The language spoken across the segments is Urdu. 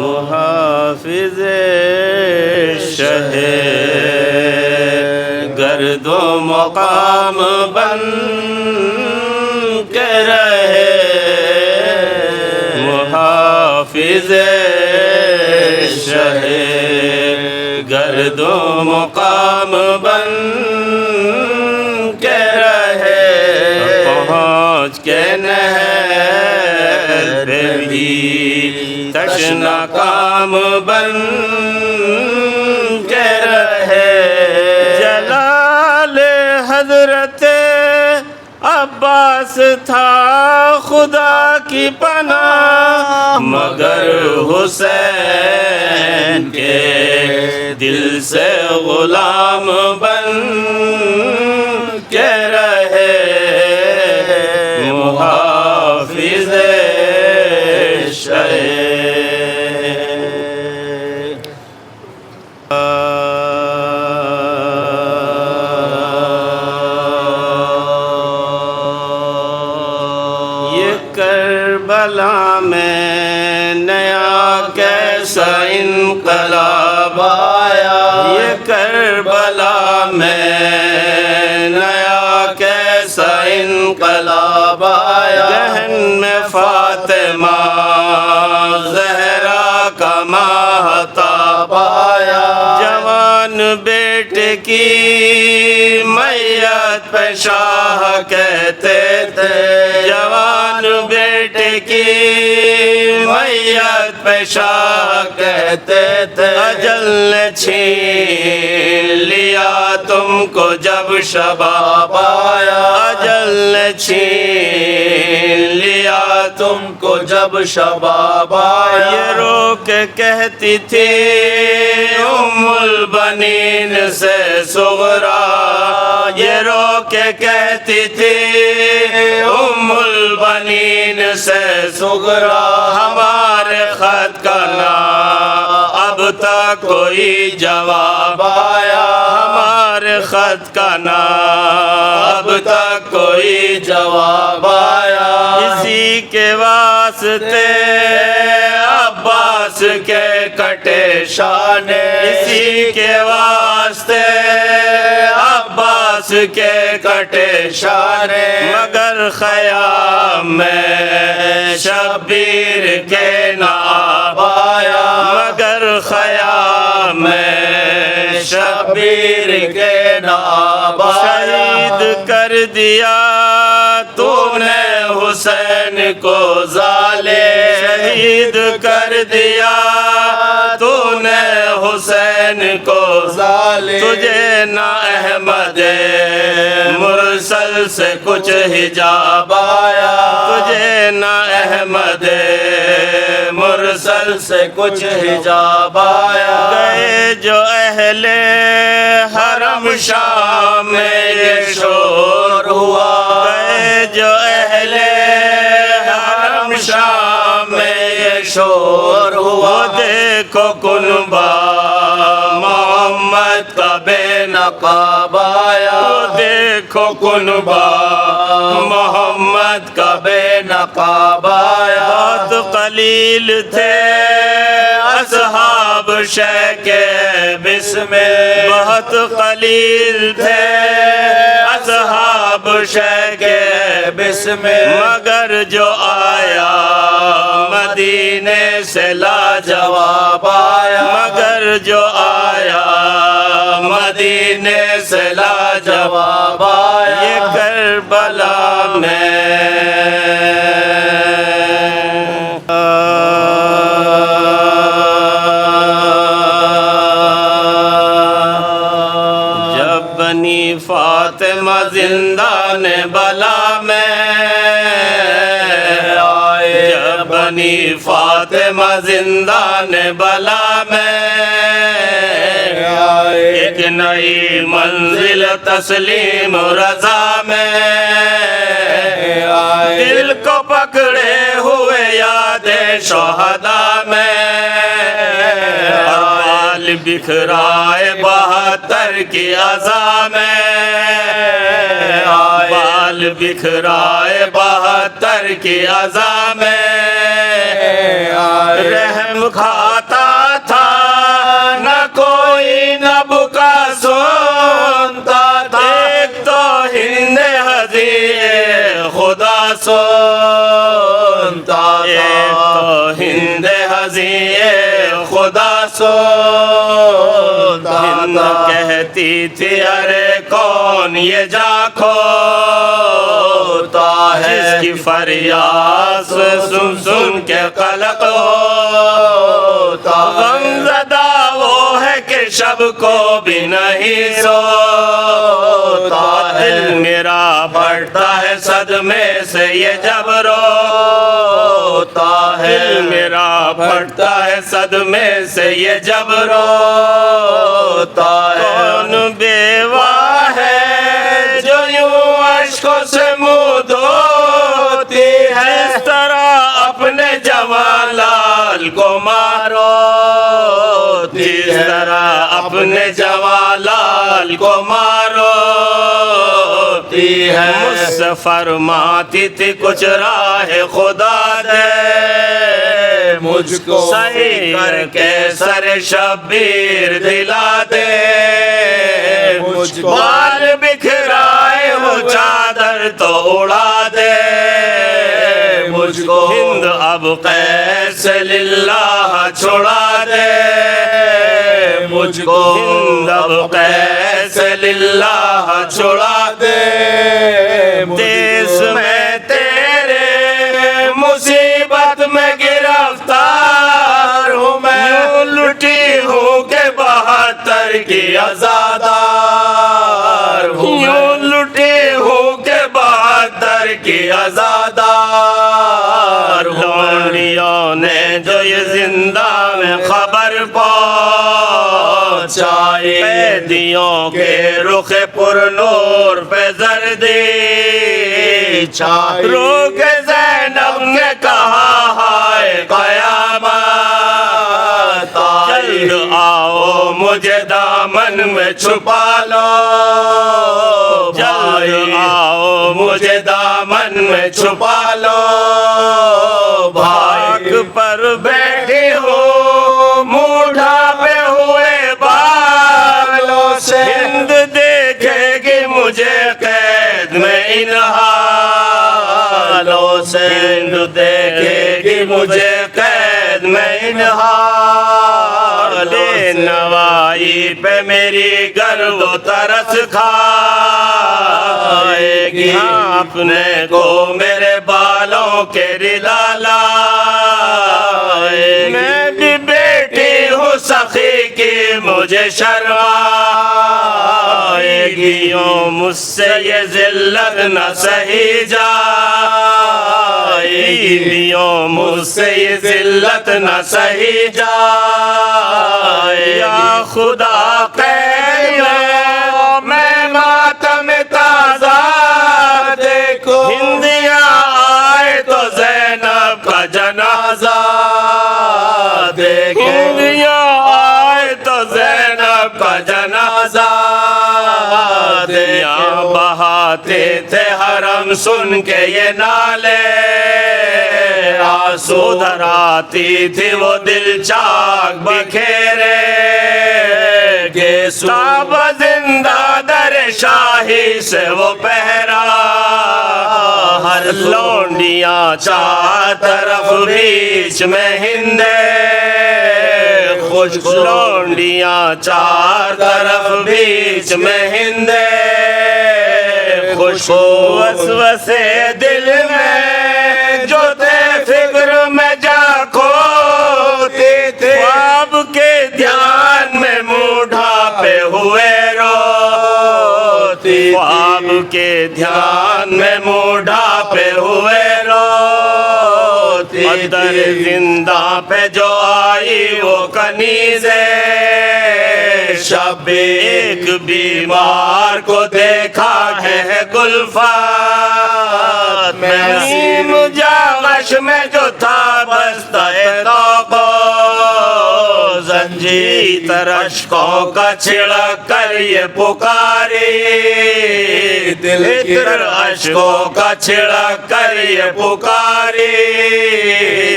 محافظ شہ گرد و مقام بن کے رہے، محافظ شہ گرد و مقام بن کے رہے، پہنچ کے نہر پہ بھی تشنا کام بن کے رہے، جلال حضرت عباس تھا خدا کی پناہ، مگر حسین کے دل سے غلام بن کے رہے، محافظ شہ کربلا میں نیا کیسا انقلاب آیا، یہ کربلا میں نیا کیسا انقلاب آیا، ذہن میں فاطمہ زہرا کا ماہتاب آیا، جوان بیٹے کی میت پہ شاہ کہتے تھے، جوان بیٹے کی میت پہ شاہ کہتے تھے، اجل نے چھین لیا تم کو جب شباب آیا، اجل نے چھین لیا تم کو جب شباب آیا، یہ رو کے کہتی تھی ام البنین سے صغرا، یہ رو کے کہتی تھی ام البنین سے صغرا، ہمارے خط کا نہ اب تک کوئی جواب آیا، ہمارے خط کا نہ اب تک کوئی جواب آیا، اسی کے واسطے عباس کے کٹے شانے، اسی کے واسطے عباس کے کٹے شانے، مگر خیام میں شبیر کے نام آیا، مگر خیام میں شبیر کے نام آیا، شہید کر دیا تو نے حسین کو ظالم، شہید کر دیا تو نے حسین کو ظالم، تجھے نہ احمد مرسل سے کچھ حجاب آیا، تجھے نہ احمد مرسل سے کچھ حجاب آیا، گئے جو اہل حرم شام میں یہ شور ہوا، گئے جو اہل حرم شام میں یہ شور ہوا، دیکھو کنبہ محمد کا بے نقاب آیا، دیکھو کنبہ محمد کا بے نقاب آیا، بہت قلیل تھے اصحاب شہ کے بسم، بہت قلیل تھے اصحاب شہ کے بسم، مگر جو آیا مدینے سے لاجواب آیا، مگر جو آیا مدینے سے لاجواب آیا، یہ کربلا میں جب بنی فاطمہ زندان بلا میں آئے، جب بنی فاطمہ زندان بلا میں آئے، ایک نئی منزل تسلیم رضا میں آئے، دل کو پکڑے ہوئے یاد شہداء میں، بکھرائے 72 کی عزا میں آئے، بال بکھرائے 72 کی عزا میں آئے، رحم کھاتا تھا نہ کوئی نہ بکا سنتا تھا، ایک تو ہند حضیع خدا سنتا تھا، ایک تو ہند حضیع خدا سنتا تھا، ہند کہتی تھی ارے کون یہ جا کھوتا ہے، جس کی فریاد سن سن کے قلق ہوتا، غم زدہ وہ ہے کہ شب کو بھی نہیں سوتا، دل میرا بڑھتا ہے صدمے سے یہ جب روتا ہے، دل میرا بڑھتا ہے صدمے سے یہ جب روتا ہے، کون بیوہ ہے جو یوں اشکوں سے منہ دھوتی ہے، اس طرح اپنے جوان لال کو مارو، جس طرح اپنے جوان لال کو مارو ہے، مجھ سے فرماتی تھی کچھ راہ خدا دے مجھ کو، صحیح کر کے سر شبیر دلا دے مجھ کو، بال بکھرائے ہو چادر تو اڑا دے مجھ کو، ہند اب قیس للہ چھڑا دے مجھ کو، ہند اب قیس للہ چھڑا دے، دیس میں تیرے مصیبت میں گرفتار ہوں میں، یوں لٹی ہوں کہ 72 کی عزادار ہوں، یوں لٹی ہوں کہ 72 کی عزادار ہوں، لونڈیوں نے جو یہ زندہ میں خبر پہنچائی، قیدیوں کے رخ پر نور پہ زردی چھائی، روک زینب نے کہا ہائے قیامت آئی، جلد آؤ مجھے دامن میں چھپا لو، جلد آؤ مجھے دامن میں چھپا لو، بھاگ پر بیٹھی ہوں منہ ڈھانپے ہوئے بالوں سے، ہند دیکھے گی مجھے قید میں ان حالوں سے، ہند دیکھے گی مجھے قید میں ان حالوں سے، نوائی پہ میری گرد و ترس کھائے گی، اپنے کو میرے بالوں کے رلا لائے گی، میں بھی بیٹی ہوں سخی کی مجھے شرمائے گی، یوں مجھ سے یہ ذلت نہ سہی جائے گی، یوں مجھ سے یہ ذلت نہ سہی جائے، یا خدا قید میں ماتم تازہ دیکھو، ہندیاں آئے تو زینب کا جنازہ دیکھو، ہندیاں آئے تو زینب کا جنازہ دیکھو، بہاتے تھے حرم سن کے یہ نالے آنسو، ادھر آتی تھی وہ دل چاک بکھیرے گیسو، تاب زندہ در شاہی سے وہ پہرا، ہر لونڈیاں چار طرف بیچ میں ہندے خشک، لونڈیاں چار طرف بیچ میں ہندے خشک، وسوسے دل میں جو تھے فکر میں جا کھوتی تھی، خواب کے دھیان میں منہ ڈھانپے ہوئے روتی، خواب کے دھیان میں منہ ڈھانپے ہوئے روتی، در زندہ پہ جو آئی وہ کنیزے شب، ایک بیمار کو دیکھا ہے گلفت میں، نسیم جاغش میں جو تھا بستہ توقع زد، جی تر اشکوں کا چھڑک کر یہ پکاری، دل تر اشکوں کا چھڑک کر یہ پکاری،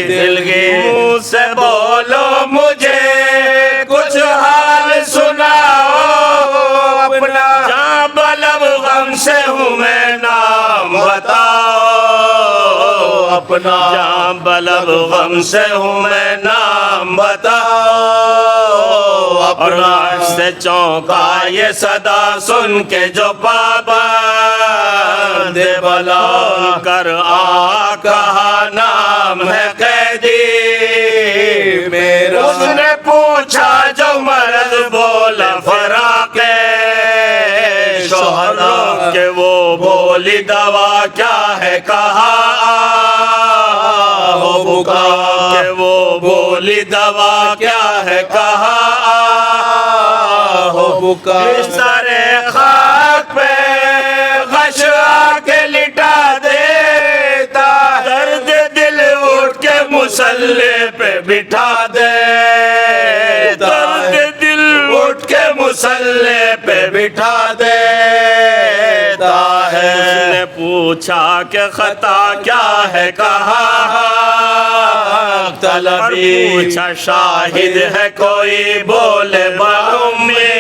دل کے منہ سے بولو مجھے کچھ حال سناؤ اپنا، جہاں بلب غم سے ہوں میں نام بتاؤ اپنا، جہاں بلب غم سے ہوں میں نام بتاؤ اپنا، سے چونکا یہ صدا سن کے جو پابند بلا کر کہا نام ہے قیدی میرا، اس نے پوچھا جو مرض بولا فراق شوہر کہ وہ بولی دوا کیا ہے کہا ہو بکا، کہ وہ بولی دوا کیا ہے کہا ہو بکا، بستر خاک پہ غش آ کے لٹا دیتا، درد دل اٹھ کے مصلی پہ بٹھا دیتا، درد دل اٹھ کے مصلی پہ بٹھا دیتا ہے، اس نے پوچھا کہ خطا کیا ہے کہا طلبی، پوچھا شاہد ہے کوئی بولے بامی،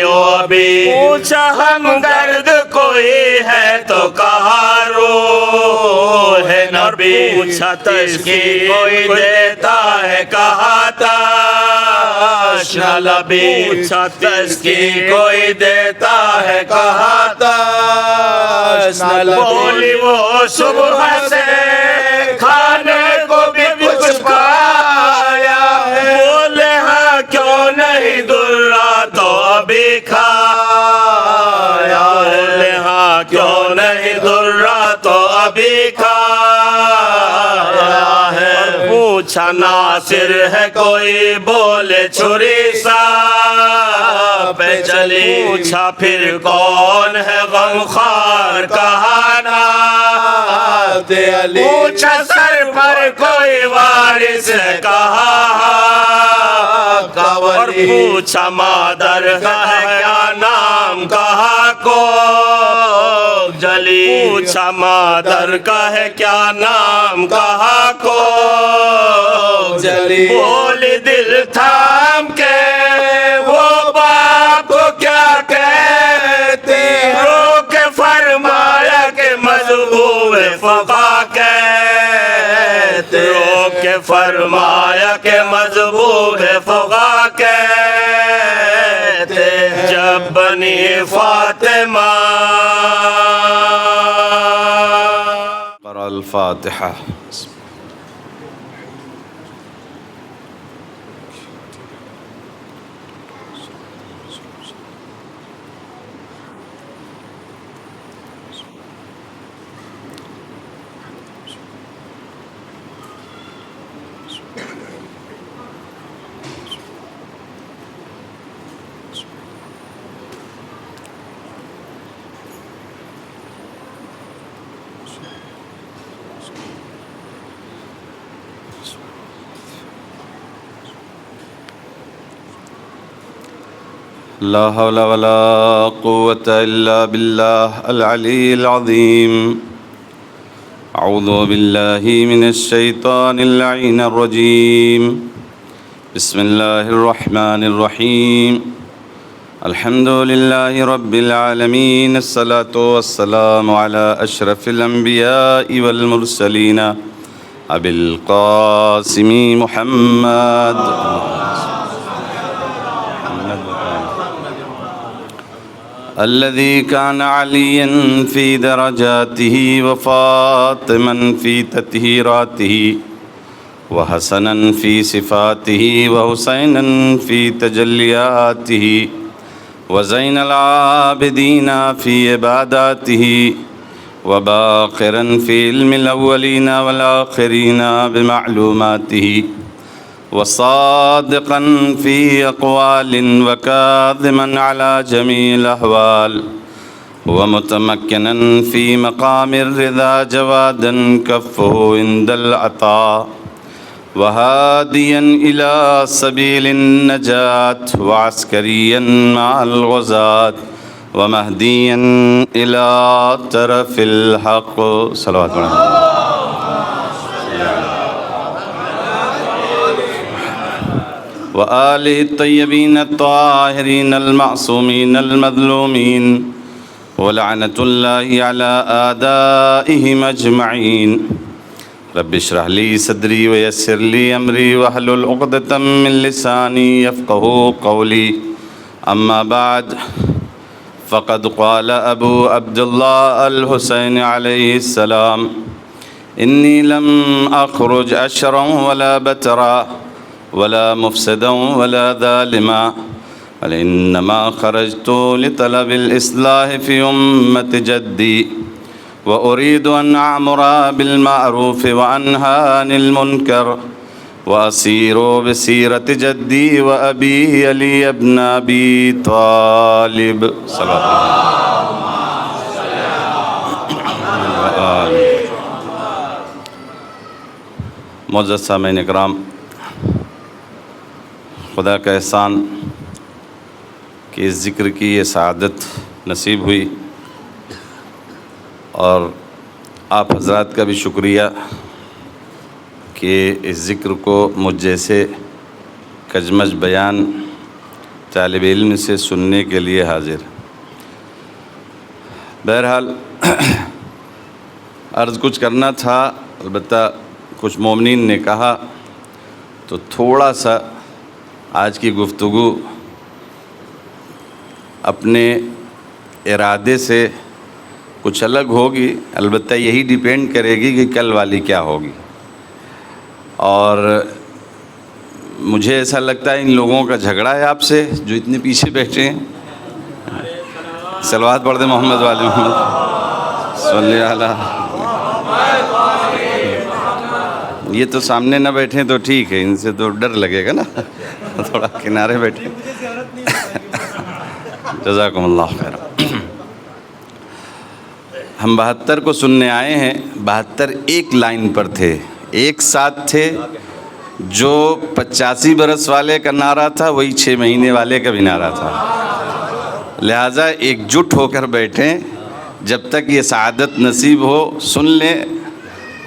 ابھی پوچھا ہم درد کوئی ہے تو کہا روح نبی، پوچھا تشکی کوئی دیتا ہے کہا تاشنا لبی، پوچھا تشکی کوئی دیتا ہے کہا تاشنا لبی، بولی وہ صبح سے کھانے کو بھی کچھ پایا ہے، بولے ہاں کیوں نہیں درا تو ابھی کھایا، بولے ہاں کیوں نہیں درا تو ابھی کھایا ہے، پوچھا ناصر ہے کوئی بولے چھری سا پہ چلی، پوچھا پھر کون ہے غمخوار کہا نعت علی، پوچھا سر پر کوئی وارث ہے کہا اور پوچھا مادر کا ہے کیا نام کہا کو جلی، پوچھا مادر کا ہے کیا نام کہا کو جلی، بولی دل تھام کے وہ باپ کو کیا کہتے، رو کے فرمایا کہ مذہوب فقہ کہتے، رو کے فرمایا کہ مذہوب فقہ کہتے، جب بنی فاطمہ قرأ الفاتحہ۔ لا حول ولا قوة إلا بالله العلي العظيم. أعوذ بالله من الشيطان اللعين الرجيم. بسم الله الرحمن الرحيم. الحمد لله رب العالمين. الصلاة والسلام على أشرف الأنبياء والمرسلين أبي القاسم محمد الذي كان عليا في درجاته وفاطما في تطهيراته وحسنا في صفاته وحسينا في تجلياته وزين العابدين في عباداته وباقرا في علم الأولين والآخرين بمعلوماته وصادقا في أقوال وكاظما على جميع الأحوال ومتمكنا في مقام الرضا جوادا كفه عند العطاء وهاديا إلى سبيل النجاة وعسكريا مع الغزاة ومهديا إلى طرف الحق. صلوات عليه. وآله الطيبين الطاهرين المعصومين المظلومين ولعنة الله على أعدائهم أجمعين. رب اشرح لي صدري ويسر لي أمري واحلل عقدة من لساني يفقهوا قولي. أما بعد، فقد قال أبو عبد الله الحسين عليه السلام: إني لم أخرج أشرا ولا بترا ولا مفسدا ولا ظالما، بل إنما خرجت لطلب الإصلاح في أمة جدي، وأريد أن أعمر بالمعروف وأنهى عن المنكر، وأسير بسيرة جدي وأبي علي بن أبي طالب. صلى الله عليه وسلم. معزز سامعین اکرام، خدا کا احسان کہ اس ذکر کی یہ سعادت نصیب ہوئی، اور آپ حضرات کا بھی شکریہ کہ اس ذکر کو مجھ جیسے کجمج بیان طالب علم سے سننے کے لیے حاضر. بہرحال عرض کچھ کرنا تھا، البتہ کچھ مومنین نے کہا تو تھوڑا سا آج کی گفتگو اپنے ارادے سے کچھ الگ ہوگی، البتہ یہی ڈیپینڈ کرے گی کہ کل والی کیا ہوگی. اور مجھے ایسا لگتا ہے ان لوگوں کا جھگڑا ہے آپ سے جو اتنے پیچھے بیٹھے ہیں. صلوات پڑھ دیں محمد والے محمد صلی اللہ. یہ تو سامنے نہ بیٹھیں تو ٹھیک ہے، ان سے تو ڈر لگے گا نا، تھوڑا کنارے بیٹھیں. جزاکم اللہ خیر. ہم 72 کو سننے آئے ہیں. 72 ایک لائن پر تھے، ایک ساتھ تھے. جو 85 برس والے کا نعرہ تھا وہی 6 مہینے والے کا بھی نعرہ تھا. لہٰذا ایک جٹ ہو کر بیٹھیں، جب تک یہ سعادت نصیب ہو سن لیں،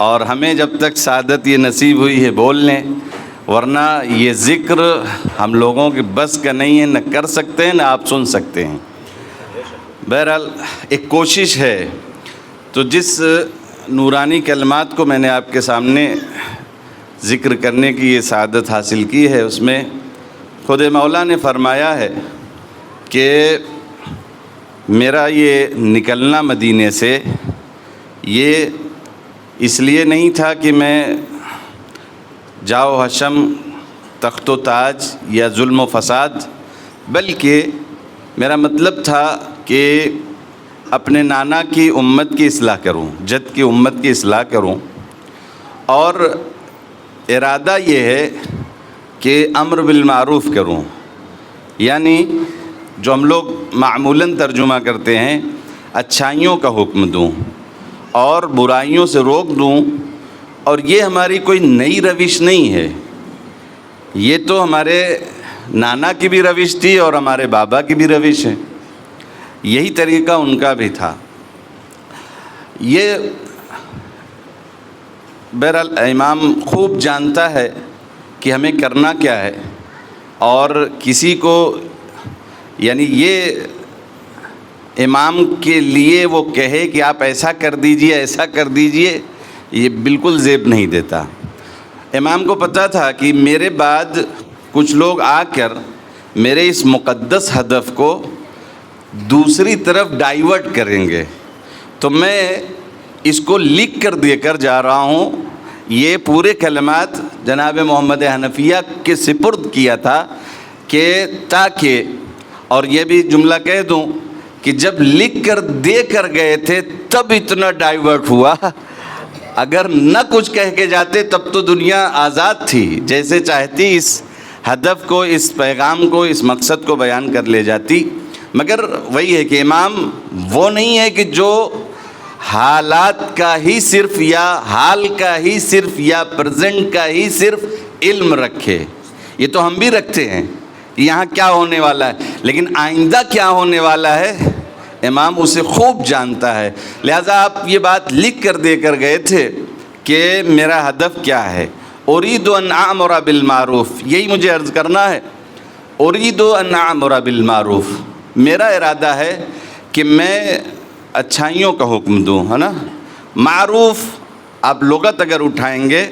اور ہمیں جب تک سعادت یہ نصیب ہوئی ہے بول لیں، ورنہ یہ ذکر ہم لوگوں کے بس کا نہیں ہے، نہ کر سکتے ہیں نہ آپ سن سکتے ہیں. بہرحال ایک کوشش ہے. تو جس نورانی کلمات کو میں نے آپ کے سامنے ذکر کرنے کی یہ سعادت حاصل کی ہے، اس میں خود مولا نے فرمایا ہے کہ میرا یہ نکلنا مدینے سے یہ اس لیے نہیں تھا کہ میں جاؤ حشم تخت و تاج یا ظلم و فساد، بلکہ میرا مطلب تھا کہ اپنے نانا کی امت کی اصلاح کروں، جد کی امت کی اصلاح کروں. اور ارادہ یہ ہے کہ امر بالمعروف کروں، یعنی جو ہم لوگ معمولاً ترجمہ کرتے ہیں اچھائیوں کا حکم دوں اور برائیوں سے روک دوں. اور یہ ہماری کوئی نئی روش نہیں ہے، یہ تو ہمارے نانا کی بھی روش تھی اور ہمارے بابا کی بھی روش ہے. یہی طریقہ ان کا بھی تھا. یہ بہرحال امام خوب جانتا ہے کہ ہمیں کرنا کیا ہے، اور کسی کو یعنی یہ امام کے لیے وہ کہے کہ آپ ایسا کر دیجئے ایسا کر دیجئے، یہ بالکل زیب نہیں دیتا. امام کو پتہ تھا کہ میرے بعد کچھ لوگ آ کر میرے اس مقدس ہدف کو دوسری طرف ڈائیورٹ کریں گے، تو میں اس کو لکھ کر دے کر جا رہا ہوں. یہ پورے کلمات جناب محمد حنفیہ کے سپرد کیا تھا کہ تاکہ، اور یہ بھی جملہ کہہ دوں کہ جب لکھ کر دے کر گئے تھے تب اتنا ڈائیورٹ ہوا، اگر نہ کچھ کہہ کے جاتے تب تو دنیا آزاد تھی، جیسے چاہتی اس ہدف کو، اس پیغام کو، اس مقصد کو بیان کر لے جاتی. مگر وہی ہے کہ امام وہ نہیں ہے کہ جو حالات کا ہی صرف یا حال کا ہی صرف یا پریزنٹ کا ہی صرف علم رکھے. یہ تو ہم بھی رکھتے ہیں یہاں کیا ہونے والا ہے, لیکن آئندہ کیا ہونے والا ہے امام اسے خوب جانتا ہے. لہذا آپ یہ بات لکھ کر دے کر گئے تھے کہ میرا ہدف کیا ہے. اريد ان اعمر بالمعروف, یہی مجھے عرض کرنا ہے. اريد ان اعمر بالمعروف, میرا ارادہ ہے کہ میں اچھائیوں کا حکم دوں, ہے نا. معروف آپ لغت اگر اٹھائیں گے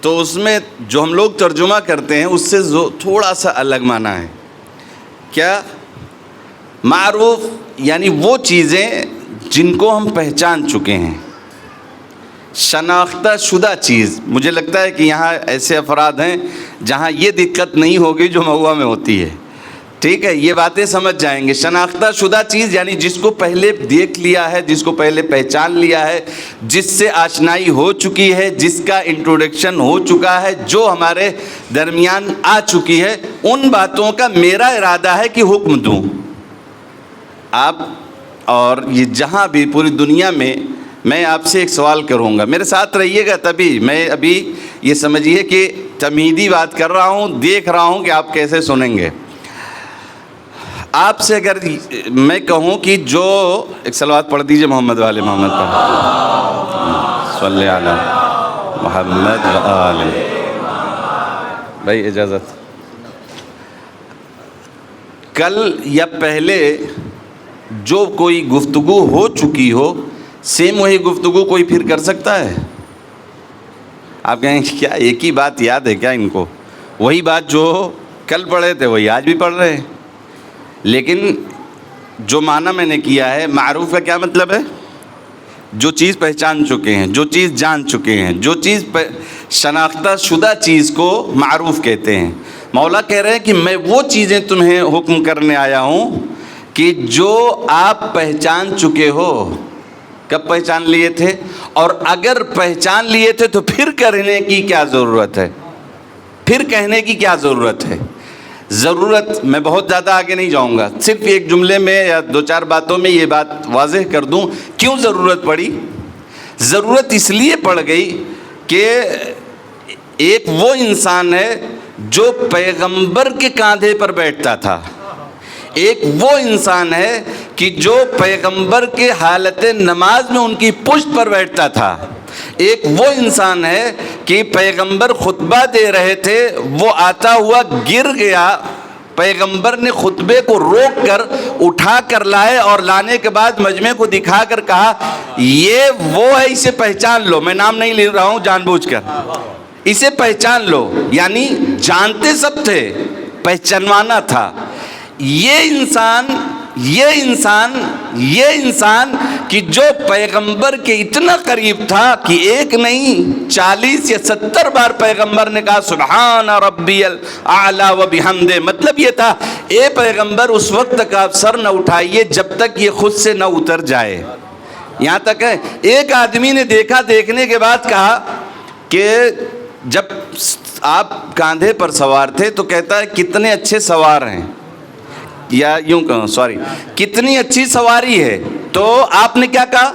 تو اس میں جو ہم لوگ ترجمہ کرتے ہیں اس سے تھوڑا سا الگ معنی ہے. کیا معروف یعنی وہ چیزیں جن کو ہم پہچان چکے ہیں, شناختہ شدہ چیز. مجھے لگتا ہے کہ یہاں ایسے افراد ہیں جہاں یہ دقت نہیں ہوگی جو مہوا میں ہوتی ہے. ٹھیک ہے, یہ باتیں سمجھ جائیں گے. شناختہ شدہ چیز یعنی جس کو پہلے دیکھ لیا ہے, جس کو پہلے پہچان لیا ہے, جس سے آشنائی ہو چکی ہے, جس کا انٹروڈکشن ہو چکا ہے, جو ہمارے درمیان آ چکی ہے, ان باتوں کا میرا ارادہ ہے کہ حکم دوں. آپ اور یہ جہاں بھی پوری دنیا میں آپ سے ایک سوال کروں گا, میرے ساتھ رہیے گا تبھی. میں ابھی یہ سمجھیے کہ تمہیدی بات کر رہا ہوں, دیکھ رہا ہوں کہ آپ کیسے سنیں گے. آپ سے اگر میں کہوں کہ جو ایک صلوات پڑھ دیجئے محمد والے محمد پر, صلی علی محمد وآل. بھائی اجازت, کل یا پہلے جو کوئی گفتگو ہو چکی ہو سیم وہی گفتگو کوئی پھر کر سکتا ہے؟ آپ کہیں کیا ایک ہی بات یاد ہے کیا ان کو؟ وہی بات جو کل پڑھے تھے وہی آج بھی پڑھ رہے ہیں. لیکن جو معنی میں نے کیا ہے, معروف کا کیا مطلب ہے؟ جو چیز پہچان چکے ہیں, جو چیز جان چکے ہیں, جو چیز شناختہ شدہ چیز کو معروف کہتے ہیں. مولا کہہ رہے ہیں کہ میں وہ چیزیں تمہیں حکم کرنے آیا ہوں کہ جو آپ پہچان چکے ہو. کب پہچان لیے تھے؟ اور اگر پہچان لیے تھے تو پھر کرنے کی کیا ضرورت ہے؟ پھر کہنے کی کیا ضرورت ہے؟ ضرورت, میں بہت زیادہ آگے نہیں جاؤں گا, صرف ایک جملے میں یا دو چار باتوں میں یہ بات واضح کر دوں کیوں ضرورت پڑی. ضرورت اس لیے پڑ گئی کہ ایک وہ انسان ہے جو پیغمبر کے کاندھے پر بیٹھتا تھا. ایک وہ انسان ہے کہ جو پیغمبر کے حالت نماز میں ان کی پشت پر بیٹھتا تھا. ایک وہ انسان ہے کہ پیغمبر خطبہ دے رہے تھے, وہ آتا ہوا گر گیا, پیغمبر نے خطبے کو روک کر اٹھا کر لائے اور لانے کے بعد مجمع کو دکھا کر کہا یہ وہ ہے, اسے پہچان لو. میں نام نہیں لے رہا ہوں جان بوجھ کر, اسے پہچان لو. یعنی جانتے سب تھے, پہچانوانا تھا. یہ انسان کہ جو پیغمبر کے اتنا قریب تھا کہ ایک نہیں 40 یا 70 بار پیغمبر نے کہا سبحان ربی الاعلی و بحمدہ. مطلب یہ تھا اے پیغمبر اس وقت تک آپ سر نہ اٹھائیے جب تک یہ خود سے نہ اتر جائے. یہاں تک ہے ایک آدمی نے دیکھا, دیکھنے کے بعد کہا کہ جب آپ کاندھے پر سوار تھے تو کہتا ہے کتنے اچھے سوار ہیں, یا یوں کہوں سوری کتنی اچھی سواری ہے. تو آپ نے کیا کہا,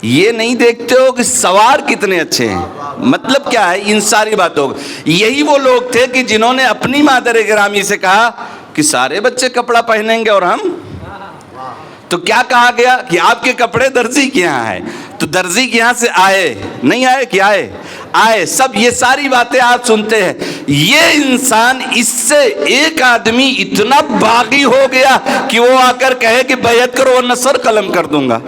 یہ نہیں دیکھتے ہو کہ سوار کتنے اچھے ہیں. مطلب کیا ہے ان ساری باتوں کا؟ یہی وہ لوگ تھے کہ جنہوں نے اپنی مادر گرامی سے کہا کہ سارے بچے کپڑا پہنیں گے اور ہم, تو کیا کہا گیا کہ آپ کے کپڑے درزی کے یہاں ہیں. تو درزی کے یہاں سے آئے نہیں آئے کہ آئے سب. یہ ساری باتیں آپ سنتے ہیں. یہ انسان, اس سے ایک آدمی اتنا باغی ہو گیا کہ وہ آ کر کہے کہ بیعت کرو ورنہ سر قلم کر دوں گا.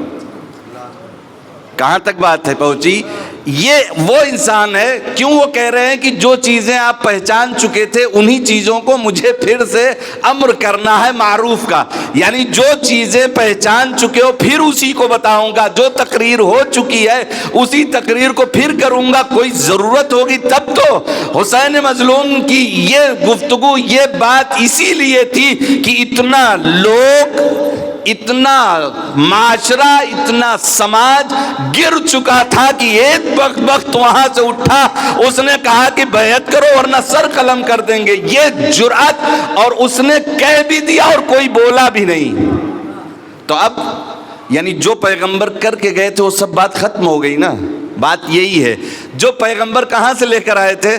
کہاں تک بات ہے پہنچی؟ یہ وہ انسان ہے. کیوں وہ کہہ رہے ہیں کہ جو چیزیں آپ پہچان چکے تھے انہی چیزوں کو مجھے پھر سے امر کرنا ہے معروف کا. یعنی جو چیزیں پہچان چکے ہو پھر اسی کو بتاؤں گا, جو تقریر ہو چکی ہے اسی تقریر کو پھر کروں گا. کوئی ضرورت ہوگی تب تو. حسین مظلوم کی یہ گفتگو, یہ بات اسی لیے تھی کہ اتنا لوگ, اتنا معاشرہ, اتنا سماج گر چکا تھا کہ ایک وقت وہاں سے اٹھا, اس نے کہا کہ بیعت کرو ورنہ سر قلم کر دیں گے. یہ جرأت, اور اس نے کہہ بھی دیا اور کوئی بولا بھی نہیں. تو اب یعنی جو پیغمبر کر کے گئے تھے وہ سب بات ختم ہو گئی نا. بات یہی ہے جو پیغمبر کہاں سے لے کر آئے تھے,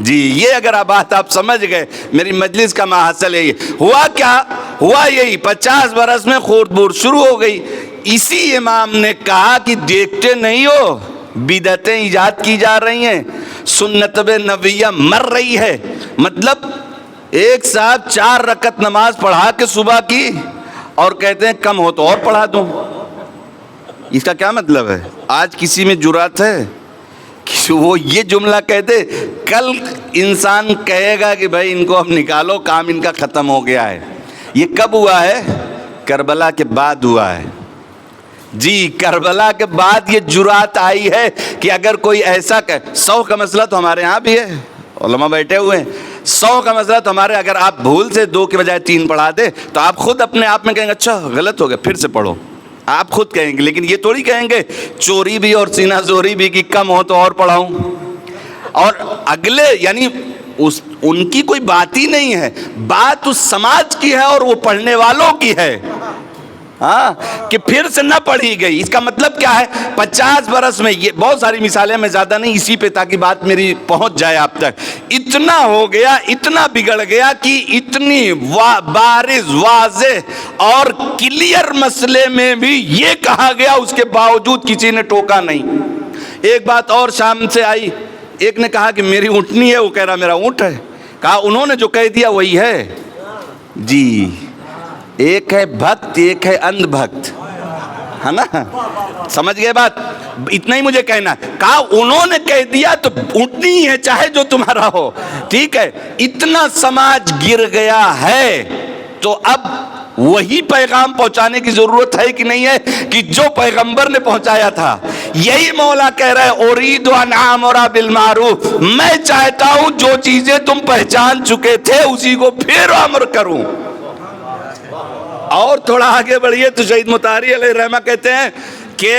جی یہ اگر بات آپ سمجھ گئے میری مجلس کا ماحصل ہے یہ ہوا کیا ہوا یہی 50 برس میں خورد بور شروع ہو گئی. اسی امام نے کہا کہ دیکھتے نہیں ہو بدعتیں ایجاد کی جا رہی ہیں, سنت نبویہ مر رہی ہے. مطلب ایک ساتھ 4 رکعت نماز پڑھا کے صبح کی اور کہتے ہیں کم ہو تو اور پڑھا دوں. اس کا کیا مطلب ہے؟ آج کسی میں جرات ہے کہ وہ یہ جملہ کہتے, کل انسان کہے گا کہ بھائی ان کو اب نکالو کام ان کا ختم ہو گیا ہے. یہ کب ہوا ہے؟ کربلا کے بعد ہوا ہے. جی کربلا کے بعد یہ جرات آئی ہے کہ اگر کوئی ایسا کہ 100 کا مسئلہ تو ہمارے ہاں بھی ہے, علماء بیٹھے ہوئے ہیں, 100 کا مسئلہ تو ہمارے, اگر آپ بھول سے 2 کے بجائے 3 پڑھا دے تو آپ خود اپنے آپ میں کہیں گے اچھا غلط ہو گیا پھر سے پڑھو, آپ خود کہیں گے. لیکن یہ تھوڑی کہیں گے چوری بھی اور سینہ زوری بھی کہ کم ہو تو اور پڑھاؤں. اور اگلے یعنی ان کی کوئی بات ہی نہیں ہے, بات اس سماج کی ہے اور وہ پڑھنے والوں کی ہے. ہاں کہ پھر سے نہ پڑھی گئی. اس کا مطلب کیا ہے؟ 50 برس میں, یہ بہت ساری مثالیں, میں زیادہ نہیں اسی پہ تاکہ بات میری پہنچ جائے آپ تک, اتنا ہو گیا, اتنا بگڑ گیا کہ اتنی بارز واضح اور کلیئر مسئلے میں بھی یہ کہا گیا, اس کے باوجود کسی نے ٹوکا نہیں. ایک بات اور شام سے آئی, ایک نے کہا کہ میری اونٹنی ہے, وہ کہہ رہا میرا اونٹ ہے. کہا انہوں نے جو کہہ دیا وہی ہے. جی ایک ہے بھکت ایک ہے اندھ بھکت, ہے نا, سمجھ گئے بات؟ اتنا ہی مجھے کہنا ہے. کہا انہوں نے کہہ دیا تو اونٹنی ہے چاہے جو تمہارا ہو, ٹھیک ہے. اتنا سماج گر گیا ہے تو اب وہی پیغام پہنچانے کی ضرورت ہے کہ نہیں ہے کہ جو پیغمبر نے پہنچایا تھا. یہی مولا کہہ رہا ہے اريد ان امر بالمعروف, میں چاہتا ہوں جو چیزیں تم پہچان چکے تھے اسی کو پھر امر کروں. اور تھوڑا آگے بڑھیے تو شہید مطہری علیہ الرحمہ کہتے ہیں کہ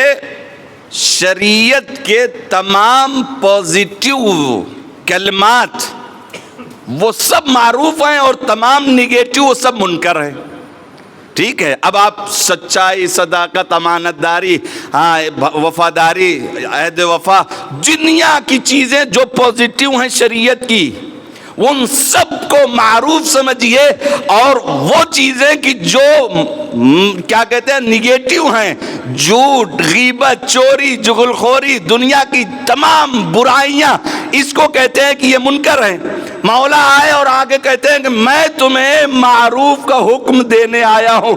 شریعت کے تمام پوزیٹیو کلمات وہ سب معروف ہیں اور تمام نگیٹیو وہ سب منکر ہیں. ٹھیک ہے, اب آپ سچائی, صداقت, امانت داری, وفاداری, عہد وفا, دنیا کی چیزیں جو پوزیٹیو ہیں شریعت کی ان سب کو معروف سمجھیے, اور وہ چیزیں کہ جو کیا کہتے ہیں نگیٹیو ہیں, جھوٹ, غیبت, چوری, چغل خوری, دنیا کی تمام برائیاں, اس کو کہتے ہیں کہ یہ منکر ہیں. مولا آئے اور آگے کہتے ہیں کہ میں تمہیں معروف کا حکم دینے آیا ہوں.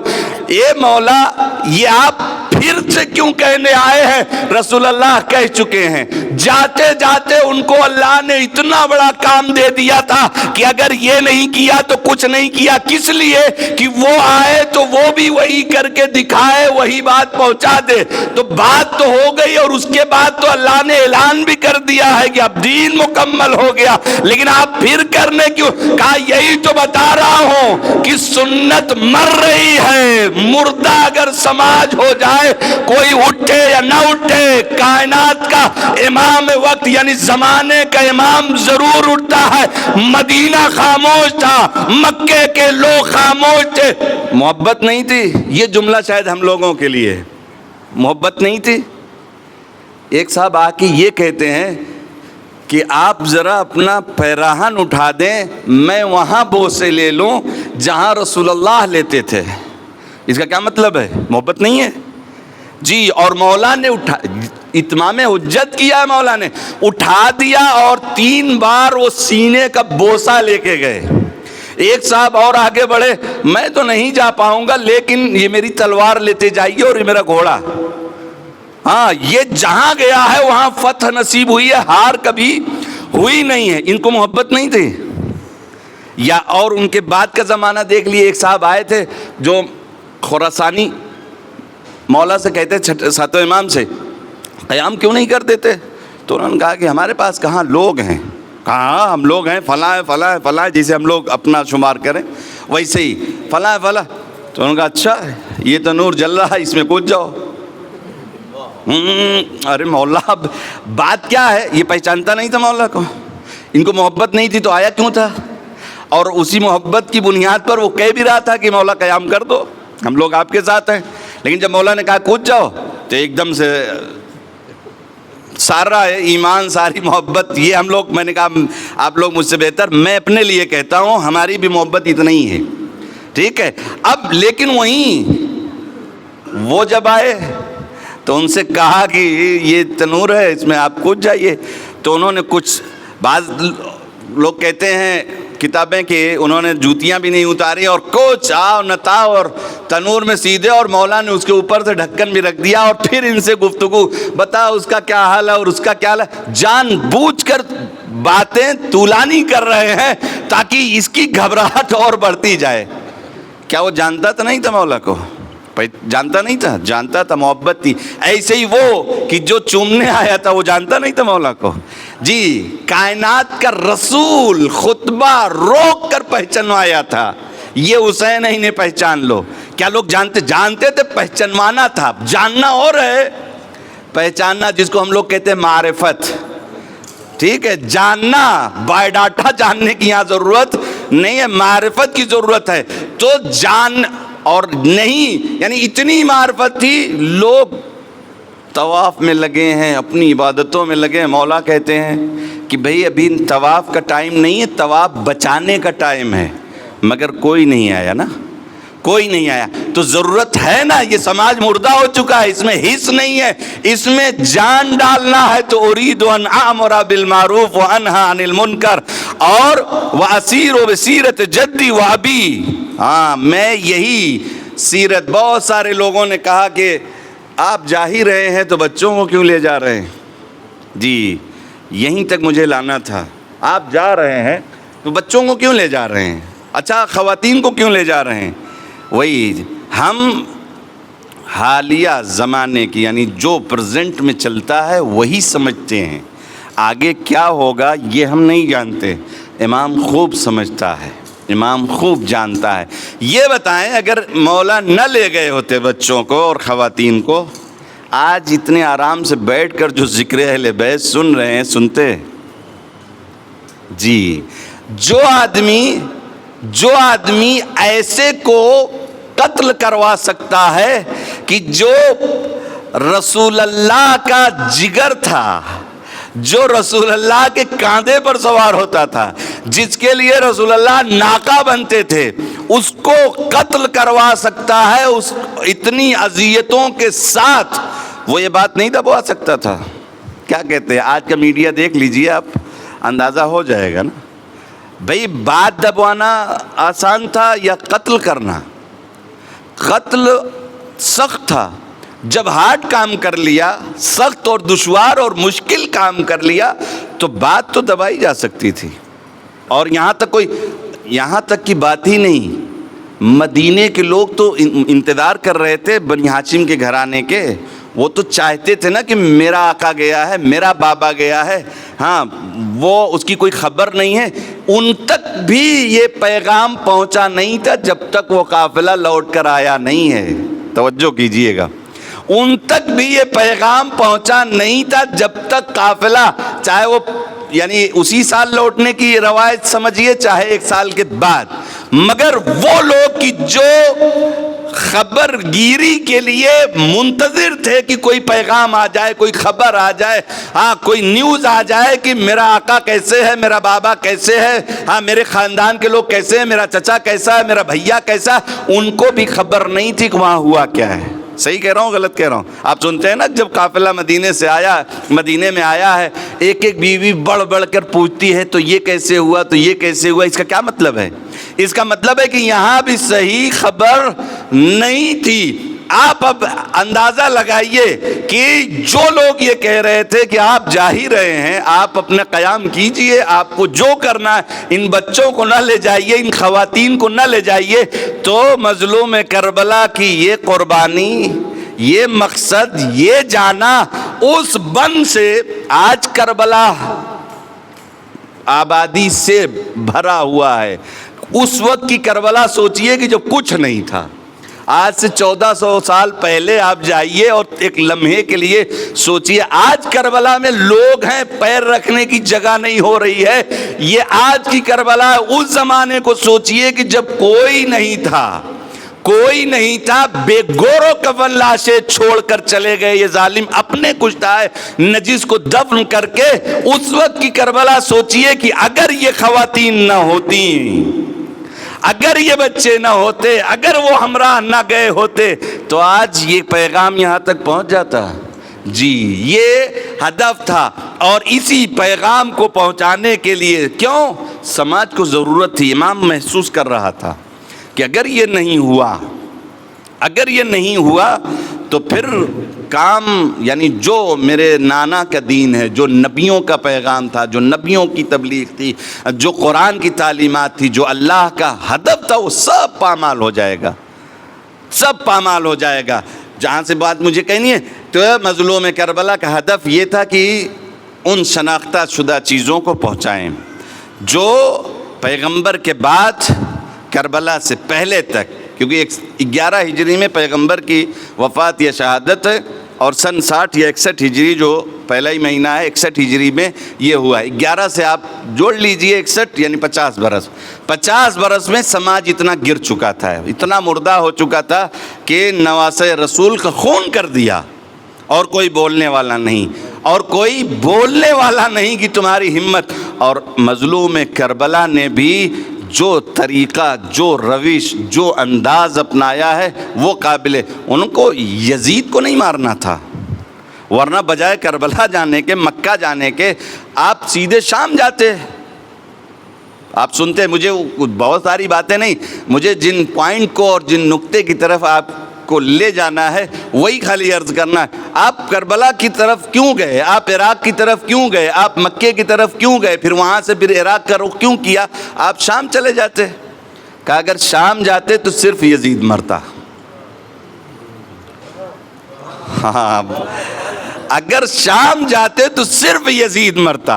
اے مولا یہ آپ پھر سے کیوں کہنے آئے ہیں؟ رسول اللہ کہہ چکے ہیں. جاتے جاتے ان کو اللہ نے اتنا بڑا کام دے دیا تھا کہ اگر یہ نہیں کیا تو کچھ نہیں کیا. کس لیے؟ کہ وہ آئے تو وہ بھی وہی کر کے دکھائے, وہی بات پہنچا دے. تو بات تو ہو گئی اور اس کے بعد تو اللہ نے اعلان بھی کر دیا ہے کہ اب دین مکمل ہو گیا, لیکن آپ پھر کرنے کیوں؟ کہا یہی تو بتا رہا ہوں کہ سنت مر رہی ہے. مردہ اگر سماج ہو جائے, کوئی اٹھے یا نہ اٹھے, کائنات کا امام وقت یعنی زمانے کا امام ضرور اٹھتا ہے. مدینہ خاموش تھا, مکے کے لوگ خاموش تھے. محبت نہیں تھی. یہ جملہ شاید ہم لوگوں کے لیے محبت نہیں تھی. ایک صاحب آ کے یہ کہتے ہیں کہ آپ ذرا اپنا پیراہن اٹھا دیں, میں وہاں بوسے لے لوں جہاں رسول اللہ لیتے تھے. اس کا کیا مطلب ہے؟ محبت نہیں ہے. جی اور مولا نے اتمام حجت کیا ہے, مولا نے اٹھا دیا اور 3 بار وہ سینے کا بوسہ لے کے گئے. ایک صاحب اور آگے بڑھے, میں تو نہیں جا پاؤں گا لیکن یہ میری تلوار لیتے جائیے اور یہ میرا گھوڑا. ہاں یہ جہاں گیا ہے وہاں فتح نصیب ہوئی ہے, ہار کبھی ہوئی نہیں ہے. ان کو محبت نہیں تھی. یا اور ان کے بعد کا زمانہ دیکھ لیے. ایک صاحب آئے تھے جو خراسانی, مولا سے کہتے 7 امام سے قیام کیوں نہیں کر دیتے؟ تو انہوں نے کہا کہ ہمارے پاس کہاں لوگ ہیں. کہاں ہم لوگ ہیں, فلاں فلاں فلاں, جسے ہم لوگ اپنا شمار کریں ویسے ہی فلاں فلاں. تو انہوں نے کہا اچھا یہ تو نور جل رہا ہے, اس میں کود جاؤ. ارے مولا بات کیا ہے؟ یہ پہچانتا نہیں تھا مولا کو. ان کو محبت نہیں تھی تو آیا کیوں تھا؟ اور اسی محبت کی بنیاد پر وہ کہہ بھی رہا تھا کہ مولا قیام کر دو, ہم لوگ آپ کے ساتھ ہیں. لیکن جب مولا نے کہا کود جاؤ تو ایک دم سے سارا ایمان ساری محبت یہ ہم لوگ، میں نے کہا آپ لوگ مجھ سے بہتر، میں اپنے لیے کہتا ہوں ہماری بھی محبت اتنا ہی ہے، ٹھیک ہے. اب لیکن وہیں وہ جب آئے تو ان سے کہا کہ یہ تنور ہے، اس میں آپ کود جائیے. تو انہوں نے کچھ، بعض لوگ کہتے ہیں کتابیں کہ انہوں نے جوتیاں بھی نہیں اتاری اور کچھ آؤ نتاؤ اور تنور میں سیدھے، اور مولا نے اس کے اوپر سے ڈھکن بھی رکھ دیا اور پھر ان سے گفتگو، بتا اس کا کیا حال ہے اور اس کا کیا حال ہے. جان بوجھ کر باتیں طولانی کر رہے ہیں تاکہ اس کی گھبراہٹ اور بڑھتی جائے. کیا وہ جانتا تو نہیں تھا مولا کو؟ جانتا نہیں تھا، جانتا تھا، محبت تھی. ایسے ہی وہ کہ جو چومنے آیا تھا وہ جانتا نہیں تھا مولا کو. جی کائنات کا رسول خطبہ روک کر پہچنوایا تھا. یہ حسین انہیں پہچان لو. کیا لوگ جانتے تھے؟ پہچانوانا تھا. جاننا اور ہے، پہچاننا جس کو ہم لوگ کہتے ہیں معرفت. ٹھیک ہے، جاننا، بایو ڈاٹا جاننے کی یہاں ضرورت نہیں ہے، معرفت کی ضرورت ہے. تو جان اور نہیں، یعنی اتنی معرفت تھی، لوگ طواف میں لگے ہیں، اپنی عبادتوں میں لگے ہیں. مولا کہتے ہیں کہ بھئی ابھی طواف کا ٹائم نہیں ہے، طواف بچانے کا ٹائم ہے. مگر کوئی نہیں آیا نا، کوئی نہیں آیا. تو ضرورت ہے نا، یہ سماج مردہ ہو چکا ہے، اس میں حص نہیں ہے، اس میں جان ڈالنا ہے. تو اريد ان اامر بالمعروف وانهى عن المنکر اور واسیر بسیرت جدی وابی. ہاں میں یہی سیرت، بہت سارے لوگوں نے کہا کہ آپ جا ہی رہے ہیں تو بچوں کو کیوں لے جا رہے ہیں؟ جی یہیں تک مجھے لانا تھا. آپ جا رہے ہیں تو بچوں کو کیوں لے جا رہے ہیں؟ اچھا خواتین کو کیوں لے جا رہے ہیں؟ وہی ہم حالیہ زمانے کی، یعنی جو پریزنٹ میں چلتا ہے وہی سمجھتے ہیں. آگے کیا ہوگا یہ ہم نہیں جانتے. امام خوب سمجھتا ہے، امام خوب جانتا ہے. یہ بتائیں اگر مولا نہ لے گئے ہوتے بچوں کو اور خواتین کو، آج اتنے آرام سے بیٹھ کر جو ذکر اہل بیت سن رہے ہیں، سنتے؟ جی جو آدمی ایسے کو قتل کروا سکتا ہے کہ جو رسول اللہ کا جگر تھا، جو رسول اللہ کے کاندھے پر سوار ہوتا تھا، جس کے لیے رسول اللہ ناکا بنتے تھے، اس کو قتل کروا سکتا ہے اس اتنی اذیتوں کے ساتھ. وہ یہ بات نہیں دبوا سکتا تھا؟ کیا کہتے ہیں؟ آج کا میڈیا دیکھ لیجئے، آپ اندازہ ہو جائے گا نا. بھئی بات دبوانا آسان تھا یا قتل کرنا؟ قتل سخت تھا. جب ہارڈ کام کر لیا، سخت اور دشوار اور مشکل کام کر لیا، تو بات تو دبائی جا سکتی تھی. اور یہاں تک کی بات ہی نہیں، مدینے کے لوگ تو انتظار کر رہے تھے بنی ہاشم کے گھرانے کے. وہ تو چاہتے تھے نا کہ میرا آقا گیا ہے، میرا بابا گیا ہے. ہاں وہ اس کی کوئی خبر نہیں ہے. ان تک بھی یہ پیغام پہنچا نہیں تھا جب تک وہ قافلہ لوٹ کر آیا نہیں ہے. توجہ کیجئے گا، ان تک بھی یہ پیغام پہنچا نہیں تھا جب تک قافلہ، چاہے وہ یعنی اسی سال لوٹنے کی روایت سمجھیے چاہے ایک سال کے بعد، مگر وہ لوگ کی جو خبر گیری کے لیے منتظر تھے کہ کوئی پیغام آ جائے، کوئی خبر آ جائے، ہاں کوئی نیوز آ جائے کہ میرا آقا کیسے ہے، میرا بابا کیسے ہے، ہاں میرے خاندان کے لوگ کیسے ہیں، میرا چچا کیسا ہے، میرا بھیا کیسا، ان کو بھی خبر نہیں تھی کہ وہاں ہوا کیا ہے. صحیح کہہ رہا ہوں غلط کہہ رہا ہوں؟ آپ سنتے ہیں نا جب قافلہ مدینے میں آیا ہے، ایک ایک بیوی بڑھ بڑھ کر پوچھتی ہے تو یہ کیسے ہوا، تو یہ کیسے ہوا. اس کا کیا مطلب ہے؟ اس کا مطلب ہے کہ یہاں بھی صحیح خبر نہیں تھی. آپ اب اندازہ لگائیے کہ جو لوگ یہ کہہ رہے تھے کہ آپ جا ہی رہے ہیں، آپ اپنا قیام کیجئے، آپ کو جو کرنا ہے، ان بچوں کو نہ لے جائیے، ان خواتین کو نہ لے جائیے. تو مظلوم کربلا کی یہ قربانی، یہ مقصد، یہ جانا اس بن سے آج کربلا آبادی سے بھرا ہوا ہے. اس وقت کی کربلا سوچئے کہ جو کچھ نہیں تھا. آج سے 1400 سال پہلے آپ جائیے اور ایک لمحے کے لیے سوچئے، آج کربلا میں لوگ ہیں، پیر رکھنے کی جگہ نہیں ہو رہی ہے. یہ آج کی کربلا ہے. اس زمانے کو سوچئے کہ جب کوئی نہیں تھا، کوئی نہیں تھا، بے گور و کفن لاشیں چھوڑ کر چلے گئے یہ ظالم، اپنے کشتا ہے نجس کو دفن کر کے۔ اس وقت کی کربلا سوچئے کہ اگر یہ خواتین نہ ہوتی، اگر یہ بچے نہ ہوتے، اگر وہ ہمراہ نہ گئے ہوتے تو آج یہ پیغام یہاں تک پہنچ جاتا۔ جی یہ ہدف تھا، اور اسی پیغام کو پہنچانے کے لیے کیوں سماج کو ضرورت تھی۔ امام محسوس کر رہا تھا کہ اگر یہ نہیں ہوا، اگر یہ نہیں ہوا تو پھر کام، یعنی جو میرے نانا کا دین ہے، جو نبیوں کا پیغام تھا، جو نبیوں کی تبلیغ تھی، جو قرآن کی تعلیمات تھی، جو اللہ کا ہدف تھا، وہ سب پامال ہو جائے گا، سب پامال ہو جائے گا۔ جہاں سے بات مجھے کہنی ہے تو مظلوم کربلا کا ہدف یہ تھا کہ ان شناختہ شدہ چیزوں کو پہنچائیں جو پیغمبر کے بعد کربلا سے پہلے تک، کیونکہ 11 ہجری میں پیغمبر کی وفات یا شہادت ہے، اور سن 60 یا 61 ہجری جو پہلا ہی مہینہ ہے 61 ہجری میں یہ ہوا ہے۔ 11 سے آپ جوڑ لیجئے 61، یعنی 50 برس۔ 50 برس میں سماج اتنا گر چکا تھا، اتنا مردہ ہو چکا تھا کہ نواسۂ رسول کا خون کر دیا، اور کوئی بولنے والا نہیں، اور کوئی بولنے والا نہیں کہ تمہاری ہمت۔ اور مظلوم کربلا نے بھی جو طریقہ، جو روش، جو انداز اپنایا ہے وہ قابل، ان کو یزید کو نہیں مارنا تھا، ورنہ بجائے کربلا جانے کے، مکہ جانے کے، آپ سیدھے شام جاتے۔ آپ سنتے، مجھے بہت ساری باتیں نہیں، مجھے جن پوائنٹ کو اور جن نقطے کی طرف آپ کو لے جانا ہے وہی خالی عرض کرنا ہے۔ آپ کربلا کی طرف کیوں گئے؟ آپ عراق کی طرف کیوں گئے؟ آپ مکے کی طرف کیوں گئے؟ پھر وہاں سے پھر عراق کا رخ کیوں کیا؟ آپ شام چلے جاتے۔ کہا اگر شام جاتے تو صرف یزید مرتا۔ ہاں، اگر شام جاتے تو صرف یزید مرتا،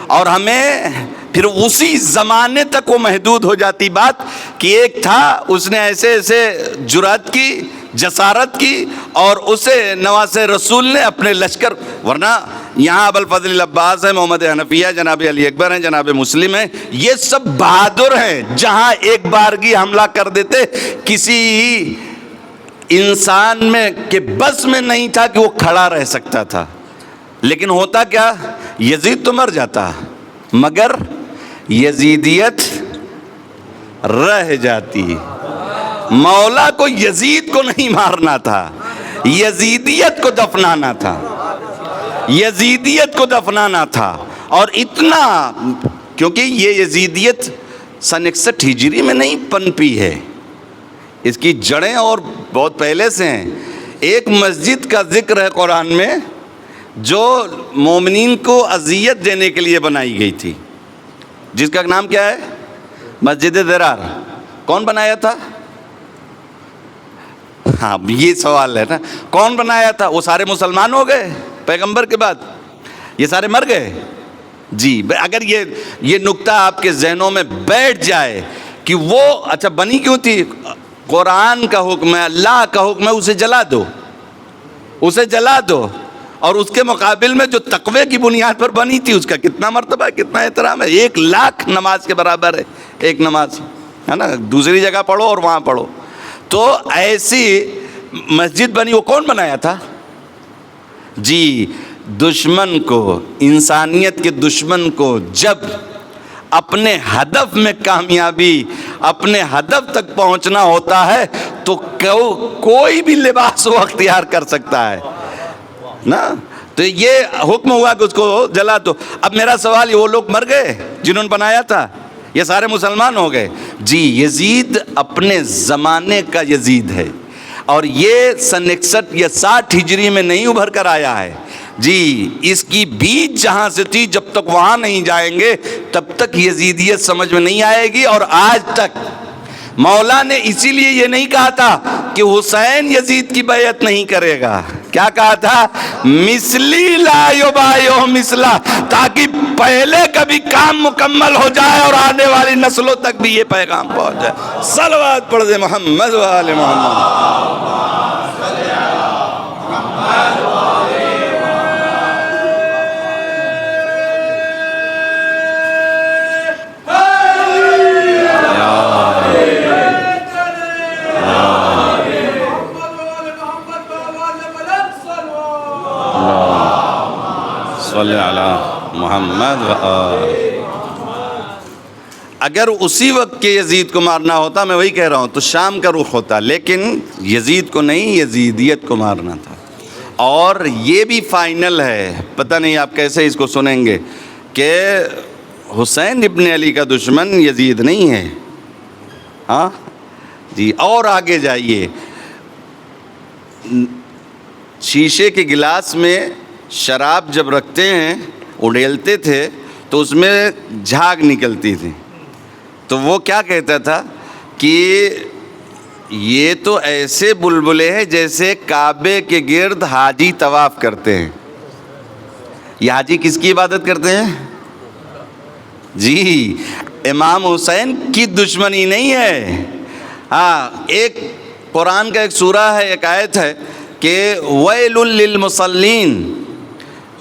اور ہمیں پھر اسی زمانے تک وہ محدود ہو جاتی بات کہ ایک تھا، اس نے ایسے ایسے جرأت کی، جسارت کی، اور اسے نواسۂ رسول نے اپنے لشکر، ورنہ یہاں ابوالفضل العباس ہے، محمد حنفیہ، جناب علی اکبر ہیں، جناب مسلم ہیں، یہ سب بہادر ہیں۔ جہاں ایک بارگی حملہ کر دیتے، کسی انسان میں کہ بس میں نہیں تھا کہ وہ کھڑا رہ سکتا تھا، لیکن ہوتا کیا، یزید تو مر جاتا مگر یزیدیت رہ جاتی۔ مولا کو یزید کو نہیں مارنا تھا، یزیدیت کو دفنانا تھا، یزیدیت کو دفنانا تھا۔ اور اتنا، کیونکہ یہ یزیدیت سن 61 ہجری میں نہیں پنپی ہے، اس کی جڑیں اور بہت پہلے سے ہیں۔ ایک مسجد کا ذکر ہے قرآن میں جو مومنین کو اذیت دینے کے لیے بنائی گئی تھی، جس کا نام کیا ہے؟ مسجد ضرار۔ کون بنایا تھا؟ ہاں، یہ سوال ہے نا، کون بنایا تھا؟ وہ سارے مسلمان ہو گئے پیغمبر کے بعد، یہ سارے مر گئے۔ جی اگر یہ نکتہ آپ کے ذہنوں میں بیٹھ جائے کہ وہ اچھا بنی کیوں تھی، قرآن کا حکم ہے، اللہ کا حکم ہے، اسے جلا دو، اسے جلا دو۔ اور اس کے مقابل میں جو تقوی کی بنیاد پر بنی تھی، اس کا کتنا مرتبہ ہے، کتنا احترام ہے، 1,00,000 نماز کے برابر ہے ایک نماز، ہے نا، دوسری جگہ پڑھو اور وہاں پڑھو۔ تو ایسی مسجد بنی، وہ کون بنایا تھا؟ جی دشمن کو، انسانیت کے دشمن کو جب اپنے ہدف میں کامیابی، اپنے ہدف تک پہنچنا ہوتا ہے تو کوئی بھی لباس وہ اختیار کر سکتا ہے نا۔ تو یہ حکم ہوا کہ اس کو جلا دو۔ اب میرا سوال یہ، وہ لوگ مر گئے جنہوں نے بنایا تھا؟ یہ سارے مسلمان ہو گئے؟ جی یزید اپنے زمانے کا یزید ہے، اور یہ سن 61 یا 60 ہجری میں نہیں ابھر کر آیا ہے۔ جی اس کی بیج جہاں سے تھی، جب تک وہاں نہیں جائیں گے تب تک یزیدیت سمجھ میں نہیں آئے گی۔ اور آج تک مولا نے اسی لیے یہ نہیں کہا تھا کہ حسین یزید کی بیعت نہیں کرے گا، کیا کہا تھا؟ مثلی لا یبایع مثلا، تاکہ پہلے کبھی کام مکمل ہو جائے اور آنے والی نسلوں تک بھی یہ پیغام پہنچ جائے۔ صلوات پڑھ دے محمد و آل محمد۔ محمد و آل۔ اگر اسی وقت کے یزید کو مارنا ہوتا، میں وہی کہہ رہا ہوں، تو شام کا رخ ہوتا، لیکن یزید کو نہیں، یزیدیت کو مارنا تھا۔ اور یہ بھی فائنل ہے، پتہ نہیں آپ کیسے اس کو سنیں گے، کہ حسین ابن علی کا دشمن یزید نہیں ہے۔ ہاں جی، اور آگے جائیے، شیشے کے گلاس میں شراب جب رکھتے ہیں، اڑیلتے تھے تو اس میں جھاگ نکلتی تھی، تو وہ کیا کہتا تھا کہ یہ تو ایسے بلبلے ہیں جیسے کعبے کے گرد حاجی طواف کرتے ہیں۔ یہ حاجی کس کی عبادت کرتے ہیں؟ جی، امام حسین کی دشمنی نہیں ہے۔ ہاں، ایک قرآن کا ایک سورہ ہے، ایک آیت ہے کہ ویل للمصلین،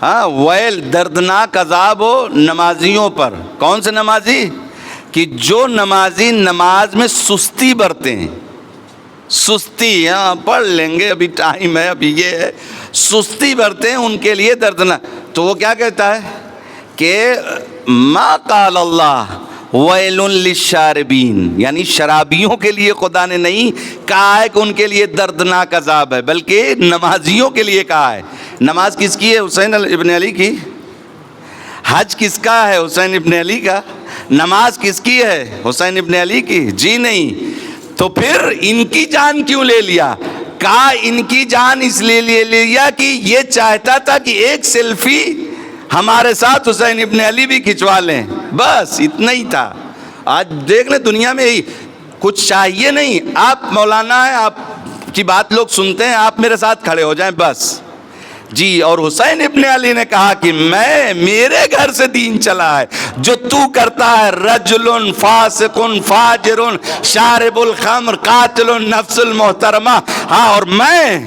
ہاں، ویل دردناک عذاب ہو نمازیوں پر۔ کون سے نمازی؟ کہ جو نمازی نماز میں سستی برتے ہیں۔ سستی، ہاں پڑھ لیں گے، ابھی ٹائم ہے، ابھی یہ ہے، سستی برتے ہیں، ان کے لیے دردناک۔ تو وہ کیا کہتا ہے کہ ما قال اللہ ویل للشاربین، یعنی شرابیوں کے لیے خدا نے نہیں کہا ہے کہ ان کے لیے دردناک عذاب ہے، بلکہ نمازیوں کے لیے کہا ہے۔ نماز کس کی ہے؟ حسین ابن علی کی۔ حج کس کا ہے؟ حسین ابن علی کا۔ نماز کس کی ہے؟ حسین ابن علی کی؟ جی نہیں۔ تو پھر ان کی جان کیوں لے لیا؟ کہا ان کی جان اس لیے لے لیا کہ یہ چاہتا تھا کہ ایک سیلفی ہمارے ساتھ حسین ابن علی بھی کھنچوا لیں، بس اتنا ہی تھا۔ آج دیکھ لیں دنیا میں ہی کچھ چاہیے نہیں، آپ مولانا ہیں، آپ کی بات لوگ سنتے ہیں، آپ میرے ساتھ کھڑے ہو جائیں بس جی۔ اور حسین ابن علی نے کہا کہ میرے گھر سے دین چلا ہے، جو تو کرتا ہے رجل فاسق فاجر شارب الخمر قاتل النفس المحترمہ، ہاں، اور میں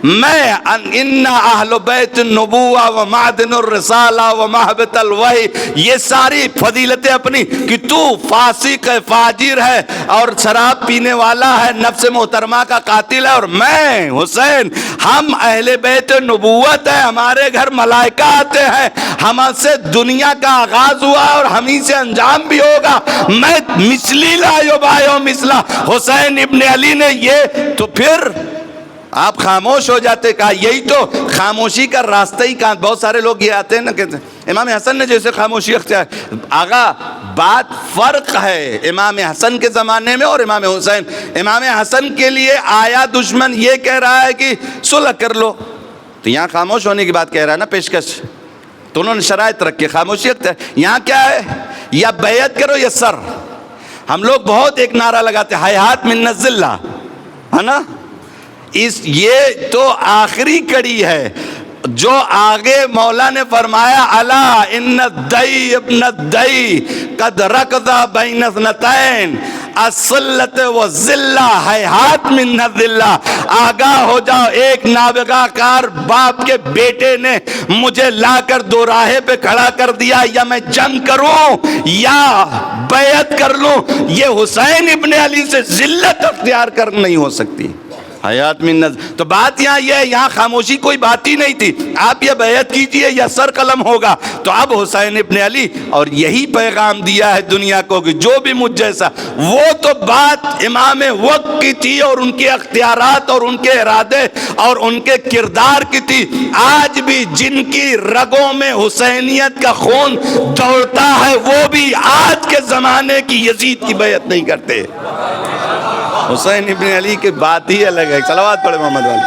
ان اہل بیت النبوہ و معدن الرسالہ و محبت الوحی، یہ ساری فضیلتیں اپنی، کہ تو فاسق ہے، فاجر ہے، اور شراب پینے والا ہے، نفس محترمہ کا قاتل ہے، اور میں حسین، ہم اہل بیت نبوت ہے، ہمارے گھر ملائکہ آتے ہیں، ہم سے دنیا کا آغاز ہوا اور ہمیں سے انجام بھی ہوگا، میں مثلی لا یبایع مثلا۔ حسین ابن علی نے یہ، تو پھر آپ خاموش ہو جاتے۔ کہا یہی تو خاموشی کا راستہ ہی کہاں، بہت سارے لوگ یہ آتے ہیں نا، کہتے ہیں امام حسن نے جیسے خاموشی اختیار، آغا بات فرق ہے امام حسن کے زمانے میں اور امام حسین۔ امام حسن کے لیے آیا دشمن یہ کہہ رہا ہے کہ صلح کر لو، تو یہاں خاموش ہونے کی بات کہہ رہا ہے نا، پیشکش، تو انہوں نے شرائط رکھی، خاموشی اختیار۔ یہاں کیا ہے؟ یا بیعت کرو یا سر۔ ہم لوگ بہت ایک نعرہ لگاتے ہیں، حیات من الذلہ، ہے نا، یہ تو آخری کڑی ہے۔ جو آگے مولا نے فرمایا الا ان الدئی ابن الدئی قد رکض بین اثنتین الصلۃ والذلہ حیات من الذلہ، آگاہ ہو جاؤ، ایک نابغہ کار باپ کے بیٹے نے مجھے لا کر دو راہے پہ کھڑا کر دیا، یا میں جنگ کروں یا بیعت کر لوں، یہ حسین ابن علی سے ذلت اختیار کر نہیں ہو سکتی۔ حیات من نظر، تو بات یہاں یہ ہے، یہاں خاموشی کوئی بات ہی نہیں تھی، آپ یہ بیعت کیجئے یا سر قلم ہوگا۔ تو اب حسین ابن علی اور یہی پیغام دیا ہے دنیا کو کہ جو بھی مجھ جیسا، وہ تو بات امام وقت کی تھی اور ان کے اختیارات اور ان کے ارادے اور ان کے کردار کی تھی، آج بھی جن کی رگوں میں حسینیت کا خون دوڑتا ہے وہ بھی آج کے زمانے کی یزید کی بیعت نہیں کرتے۔ حسین ابن علی کی بات ہی الگ ہے۔ صلوات پڑھے محمد والی۔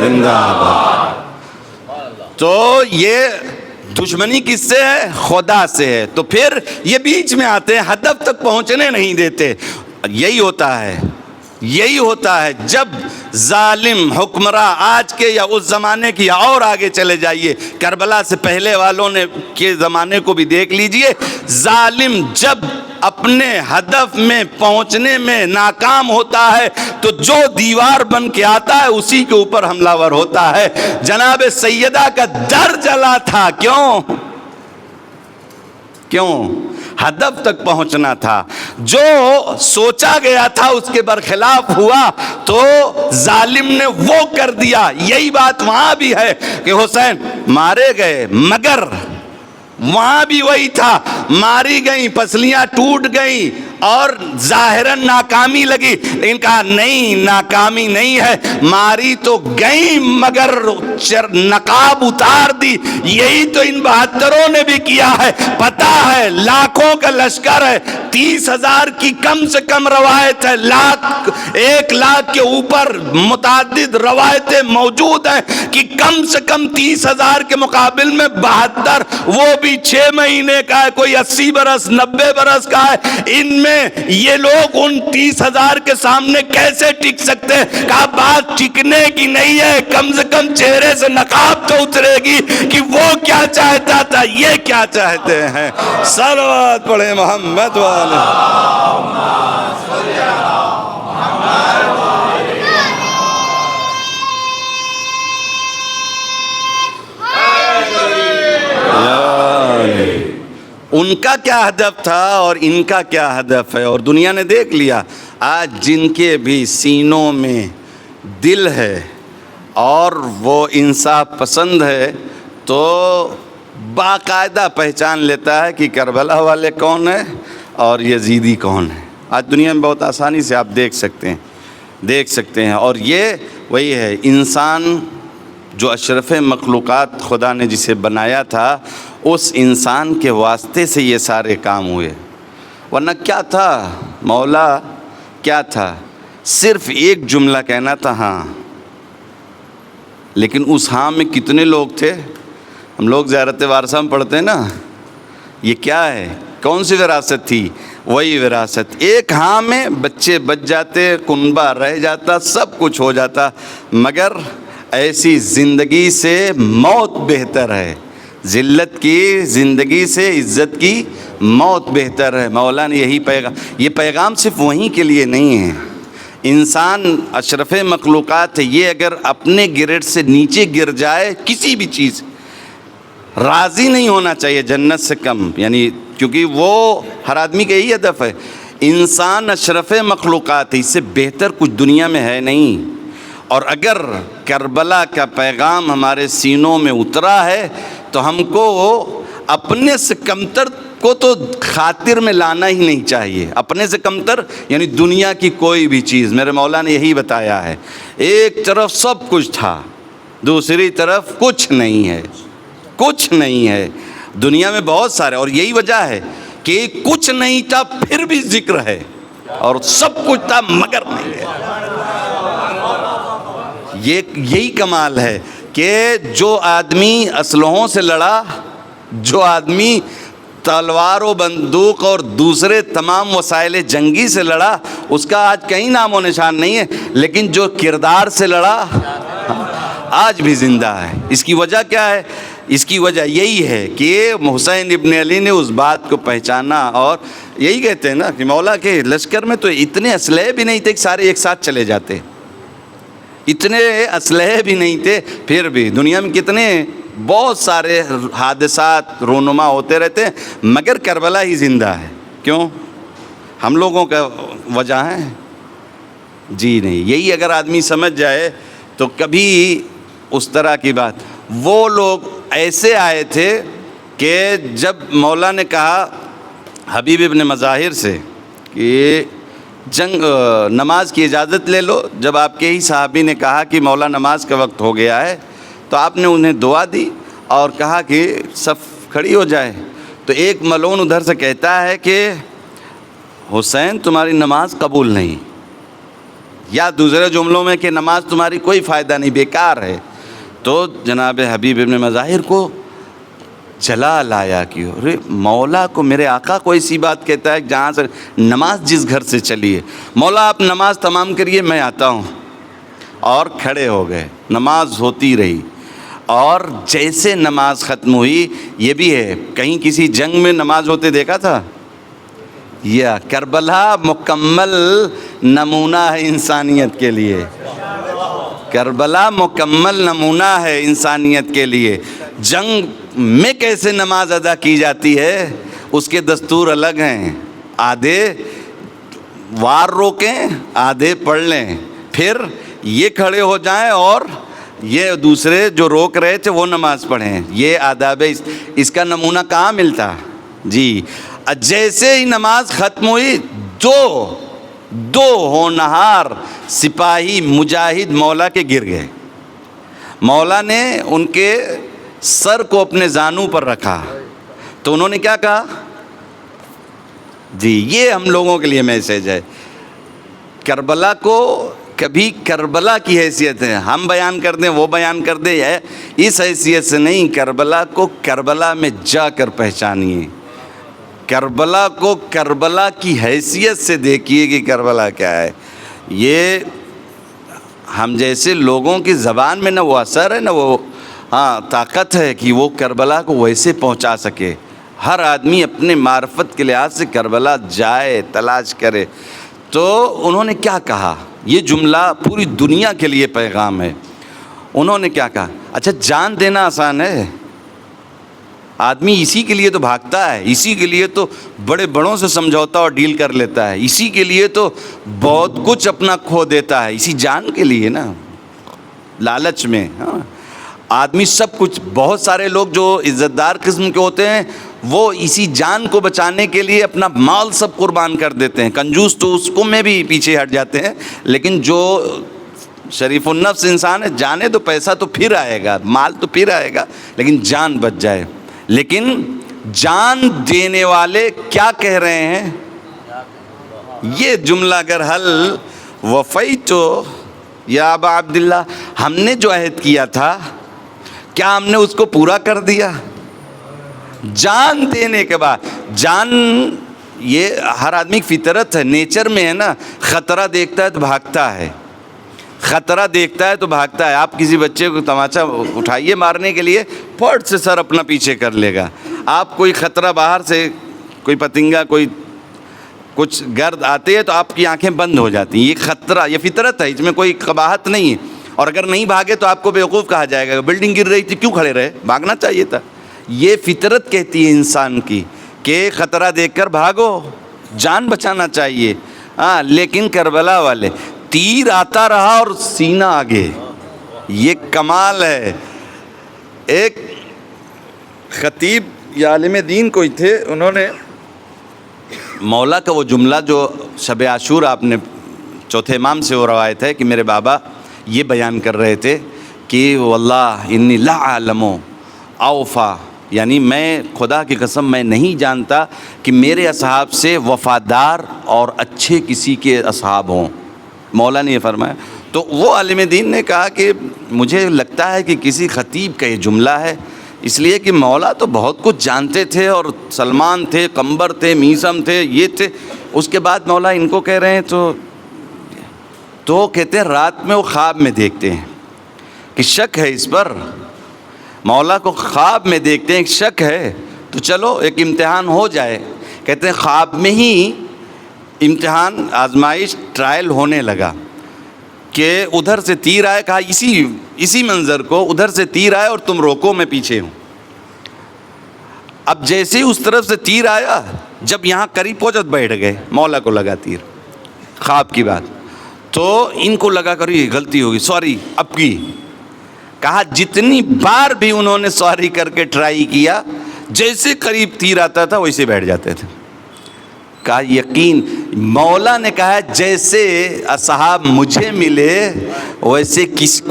زندہ باد۔ تو یہ دشمنی کس سے ہے؟ خدا سے ہے۔ تو پھر یہ بیچ میں آتے ہیں، ہدف تک پہنچنے نہیں دیتے۔ یہی ہوتا ہے، یہی ہوتا ہے جب ظالم حکمراں آج کے یا اس زمانے کی، اور آگے چلے جائیے کربلا سے پہلے والوں نے کے زمانے کو بھی دیکھ لیجئے، ظالم جب اپنے ہدف میں پہنچنے میں ناکام ہوتا ہے تو جو دیوار بن کے آتا ہے اسی کے اوپر حملہ ور ہوتا ہے۔ جناب سیدہ کا در جلا تھا، کیوں؟ ہدف تک پہنچنا تھا۔ جو سوچا گیا تھا اس کے برخلاف ہوا تو ظالم نے وہ کر دیا۔ یہی بات وہاں بھی ہے کہ حسین مارے گئے، مگر وہاں بھی وہی تھا، ماری گئیں، پسلیاں ٹوٹ گئیں اور ظاہراً ناکامی لگی، لیکن کہا نہیں، ناکامی نہیں ہے، ماری تو گئیں مگر نقاب اتار دی۔ یہی تو ان 72 نے بھی کیا ہے۔ پتہ ہے لاکھوں کا لشکر ہے، 30,000 کی کم سے کم روایت ہے، 1,00,000 کے اوپر متعدد روایتیں موجود ہیں کہ کم سے کم 30,000 کے مقابل میں 72 وہ بھی 6 مہینے کا ہے، کوئی 80 برس 90 برس کا ہے۔ ان میں یہ لوگ ان 30,000 کے سامنے کیسے ٹک سکتے ہیں؟ کہا بات ٹکنے کی نہیں ہے، کم سے کم چہرے سے نقاب تو اترے گی کہ وہ کیا چاہتا تھا، یہ کیا چاہتے ہیں۔ صلوات پڑھے محمد والے۔ ان کا کیا ہدف تھا اور ان کا کیا ہدف ہے، اور دنیا نے دیکھ لیا۔ آج جن کے بھی سینوں میں دل ہے اور وہ انصاف پسند ہے تو باقاعدہ پہچان لیتا ہے کہ کربلا والے کون ہیں اور یزیدی کون ہے۔ آج دنیا میں بہت آسانی سے آپ دیکھ سکتے ہیں اور یہ وہی ہے انسان جو اشرف مخلوقات خدا نے جسے بنایا تھا، اس انسان کے واسطے سے یہ سارے کام ہوئے، ورنہ کیا تھا؟ مولا کیا تھا؟ صرف ایک جملہ کہنا تھا، ہاں، لیکن اس ہاں میں کتنے لوگ تھے؟ ہم لوگ زیارت وارثہ میں پڑھتے ہیں نا، یہ کیا ہے؟ کون سی وراثت تھی؟ وہی وراثت، ایک ہاں میں بچے بچ جاتے، کنبہ رہ جاتا، سب کچھ ہو جاتا، مگر ایسی زندگی سے موت بہتر ہے، ذلت کی زندگی سے عزت کی موت بہتر ہے۔ مولا نے یہی پیغام، یہ پیغام صرف وہیں کے لیے نہیں ہے، انسان اشرف مخلوقات ہے، یہ اگر اپنے گریڈ سے نیچے گر جائے کسی بھی چیز، راضی نہیں ہونا چاہیے جنت سے کم، یعنی کیونکہ وہ ہر آدمی کا یہی ہدف ہے، انسان اشرف مخلوقات ہے، اس سے بہتر کچھ دنیا میں ہے نہیں۔ اور اگر کربلا کا پیغام ہمارے سینوں میں اترا ہے تو ہم کو اپنے سے کمتر کو تو خاطر میں لانا ہی نہیں چاہیے، اپنے سے کمتر یعنی دنیا کی کوئی بھی چیز۔ میرے مولا نے یہی بتایا ہے، ایک طرف سب کچھ تھا، دوسری طرف کچھ نہیں ہے، کچھ نہیں ہے۔ دنیا میں بہت سارے، اور یہی وجہ ہے کہ کچھ نہیں تھا پھر بھی ذکر ہے، اور سب کچھ تھا مگر نہیں ہے۔ یہی کمال ہے کہ جو آدمی اسلحوں سے لڑا، جو آدمی تلوار و بندوق اور دوسرے تمام وسائل جنگی سے لڑا، اس کا آج کہیں نام و نشان نہیں ہے، لیکن جو کردار سے لڑا آج بھی زندہ ہے۔ اس کی وجہ کیا ہے؟ اس کی وجہ یہی ہے کہ حسین ابن علی نے اس بات کو پہچانا، اور یہی کہتے ہیں نا کہ مولا کے لشکر میں تو اتنے اسلحے بھی نہیں تھے کہ سارے ایک ساتھ چلے جاتے، اتنے اسلحے بھی نہیں تھے، پھر بھی دنیا میں کتنے بہت سارے حادثات رونما ہوتے رہتے ہیں، مگر کربلا ہی زندہ ہے۔ کیوں؟ ہم لوگوں کا وجہ ہے؟ جی نہیں۔ یہی اگر آدمی سمجھ جائے تو کبھی اس طرح کی بات، وہ لوگ ایسے آئے تھے کہ جب مولا نے کہا حبیب ابن مظاہر سے کہ نماز کی اجازت لے لو، جب آپ کے ہی صحابی نے کہا کہ مولا نماز کا وقت ہو گیا ہے، تو آپ نے انہیں دعا دی اور کہا کہ صف کھڑی ہو جائے۔ تو ایک ملعون ادھر سے کہتا ہے کہ حسین تمہاری نماز قبول نہیں، یا دوسرے جملوں میں کہ نماز تمہاری کوئی فائدہ نہیں، بیکار ہے۔ تو جناب حبیب ابن مظاہر کو جلال آیا کہ ارے مولا کو، میرے آقا کو ایسی بات کہتا ہے جہاں سے نماز جس گھر سے چلی ہے، مولا آپ نماز تمام کریے میں آتا ہوں۔ اور کھڑے ہو گئے، نماز ہوتی رہی، اور جیسے نماز ختم ہوئی، یہ بھی ہے کہیں کسی جنگ میں نماز ہوتے دیکھا تھا؟ یہ کربلا مکمل نمونہ ہے انسانیت کے لیے، کربلا مکمل نمونہ ہے انسانیت کے لیے۔ جنگ میں کیسے نماز ادا کی جاتی ہے اس کے دستور الگ ہیں، آدھے وار روکیں آدھے پڑھ لیں، پھر یہ کھڑے ہو جائیں اور یہ دوسرے جو روک رہے تھے وہ نماز پڑھیں. یہ آداب ہے. اس کا نمونہ کہاں ملتا جی؟ جیسے ہی نماز ختم ہوئی دو ہونہار سپاہی مجاہد مولا کے گر گئے. مولا نے ان کے سر کو اپنے زانوں پر رکھا تو انہوں نے کیا کہا جی؟ یہ ہم لوگوں کے لیے میسج ہے. کربلا کو کبھی کربلا کی حیثیت ہے ہم بیان کر دیں، وہ بیان کر دیں، اس حیثیت سے نہیں. کربلا کو کربلا میں جا کر پہچانیے. کربلا کو کربلا کی حیثیت سے دیکھیے کہ کربلا کیا ہے. یہ ہم جیسے لوگوں کی زبان میں نہ وہ اثر ہے نہ وہ طاقت ہے کہ وہ کربلا کو ویسے پہنچا سکے. ہر آدمی اپنے معرفت کے لحاظ سے کربلا جائے، تلاش کرے. تو انہوں نے کیا کہا؟ یہ جملہ پوری دنیا کے لیے پیغام ہے. انہوں نے کیا کہا؟ اچھا جان دینا آسان ہے؟ آدمی اسی کے لیے تو بھاگتا ہے، اسی کے لیے تو بڑے بڑوں سے سمجھوتا اور ڈیل کر لیتا ہے، اسی کے لیے تو بہت کچھ اپنا کھو دیتا ہے، اسی جان کے لیے نا، لالچ میں. آدمی سب کچھ، بہت سارے لوگ جو عزت دار قسم کے ہوتے ہیں وہ اسی جان کو بچانے کے لیے اپنا مال سب قربان کر دیتے ہیں. کنجوس تو اس کو میں بھی پیچھے ہٹ جاتے ہیں، لیکن جو شریف النفس انسان ہے جانے تو پیسہ تو پھر آئے گا، مال تو پھر آئے گا، لیکن جان بچ جائے. لیکن جان دینے والے کیا کہہ رہے ہیں؟ یہ جملہ اگر حل وفیتو یا ابا عبداللہ، ہم نے جو عہد کیا تھا کیا ہم نے اس کو پورا کر دیا؟ جان دینے کے بعد، جان یہ ہر آدمی کی فطرت ہے، نیچر میں ہے نا. خطرہ دیکھتا ہے تو بھاگتا ہے، خطرہ دیکھتا ہے تو بھاگتا ہے. آپ کسی بچے کو تماچا اٹھائیے مارنے کے لیے، پھٹ سے سر اپنا پیچھے کر لے گا. آپ کوئی خطرہ باہر سے، کوئی پتنگا، کوئی کچھ گرد آتے ہیں تو آپ کی آنکھیں بند ہو جاتی ہیں. یہ خطرہ، یہ فطرت ہے، اس میں کوئی قباحت نہیں ہے. اور اگر نہیں بھاگے تو آپ کو بیوقوف کہا جائے گا. بلڈنگ گر رہی تھی کیوں کھڑے رہے؟ بھاگنا چاہیے تھا. یہ فطرت کہتی ہے انسان کی کہ خطرہ دیکھ کر بھاگو، جان بچانا چاہیے. لیکن کربلا والے تیر آتا رہا اور سینہ آگے. یہ کمال ہے. ایک خطیب یا عالم دین کوئی تھے، انہوں نے مولا کا وہ جملہ جو شب عاشور آپ نے چوتھے امام سے وہ روایت ہے کہ میرے بابا یہ بیان کر رہے تھے کہ واللہ انی لا اعلم اوفا، یعنی میں خدا کی قسم میں نہیں جانتا کہ میرے اصحاب سے وفادار اور اچھے کسی کے اصحاب ہوں. مولا نے یہ فرمایا. تو وہ عالم دین نے کہا کہ مجھے لگتا ہے کہ کسی خطیب کا یہ جملہ ہے، اس لیے کہ مولا تو بہت کچھ جانتے تھے، اور سلمان تھے، قمبر تھے، میسم تھے، یہ تھے. اس کے بعد مولا ان کو کہہ رہے ہیں تو کہتے ہیں رات میں وہ خواب میں دیکھتے ہیں کہ شک ہے اس پر. مولا کو خواب میں دیکھتے ہیں، شک ہے تو چلو ایک امتحان ہو جائے. کہتے ہیں خواب میں ہی امتحان، آزمائش، ٹرائل ہونے لگا کہ ادھر سے تیر آئے. کہا اسی منظر کو، ادھر سے تیر آئے اور تم روکو میں پیچھے ہوں. اب جیسے ہی اس طرف سے تیر آیا، جب یہاں قریب پہنچت بیٹھ گئے. مولا کو لگا تیر، خواب کی بات. تو ان کو لگا کر یہ غلطی ہوگی، سوری اب کی. کہا جتنی بار بھی انہوں نے سوری کر کے ٹرائی کیا، جیسے قریب تیر آتا تھا ویسے بیٹھ جاتے تھے. کہا یقین، مولا نے کہا جیسے اصحاب مجھے ملے ویسے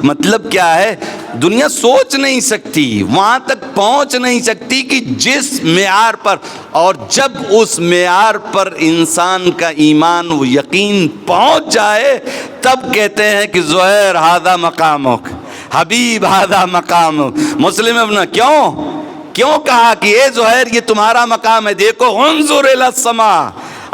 مطلب کیا ہے، دنیا سوچ نہیں سکتی، وہاں تک پہنچ نہیں سکتی کہ جس معیار پر، اور جب اس معیار پر انسان کا ایمان و یقین پہنچ جائے تب کہتے ہیں کہ زہیر ھذا مقامک، حبیب ھذا مقامک. مسلم ابن کیوں کہا کہ اے زہیر یہ تمہارا مقام ہے؟ دیکھو انظر الی السماء،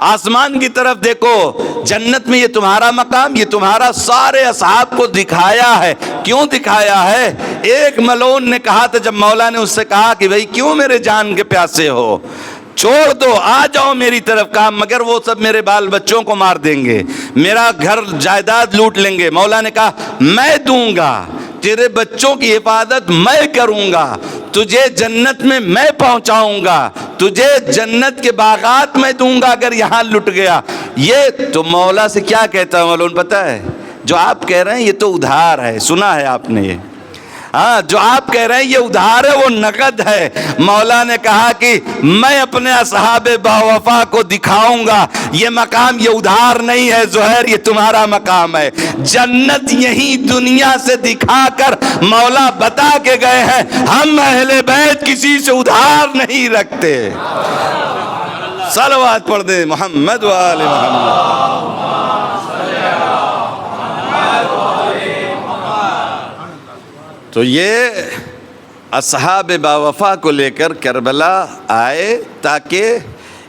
آسمان کی طرف دیکھو، جنت میں یہ تمہارا مقام، یہ تمہارا. سارے اصحاب کو دکھایا ہے. کیوں دکھایا ہے؟ ایک ملعون نے کہا تھا جب مولا نے اس سے کہا کہ بھئی کیوں میرے جان کے پیاسے ہو، چھوڑ دو، آ جاؤ میری طرف. کہا مگر وہ سب میرے بال بچوں کو مار دیں گے، میرا گھر جائیداد لوٹ لیں گے. مولا نے کہا میں دوں گا، تیرے بچوں کی حفاظت میں کروں گا، تجھے جنت میں پہنچاؤں گا، تجھے جنت کے باغات میں دوں گا اگر یہاں لٹ گیا۔ یہ تو مولا سے کیا کہتا ہے معلوم پتہ ہے؟ جو آپ کہہ رہے ہیں یہ تو ادھار ہے، سنا ہے آپ نے یہ؟ ہاں، جو آپ کہہ رہے ہیں یہ ادھار ہے، وہ نقد ہے۔ مولا نے کہا کہ میں اپنے اصحاب باوفا کو دکھاؤں گا، یہ مقام یہ ادھار نہیں ہے زہیر، یہ تمہارا مقام ہے۔ جنت یہی دنیا سے دکھا کر مولا بتا کے گئے ہیں، ہم اہل بیت کسی سے ادھار نہیں رکھتے۔ صلوات پڑھ دیں محمد و آل محمد۔ تو یہ اصحاب باوفا کو لے کر کربلا آئے تاکہ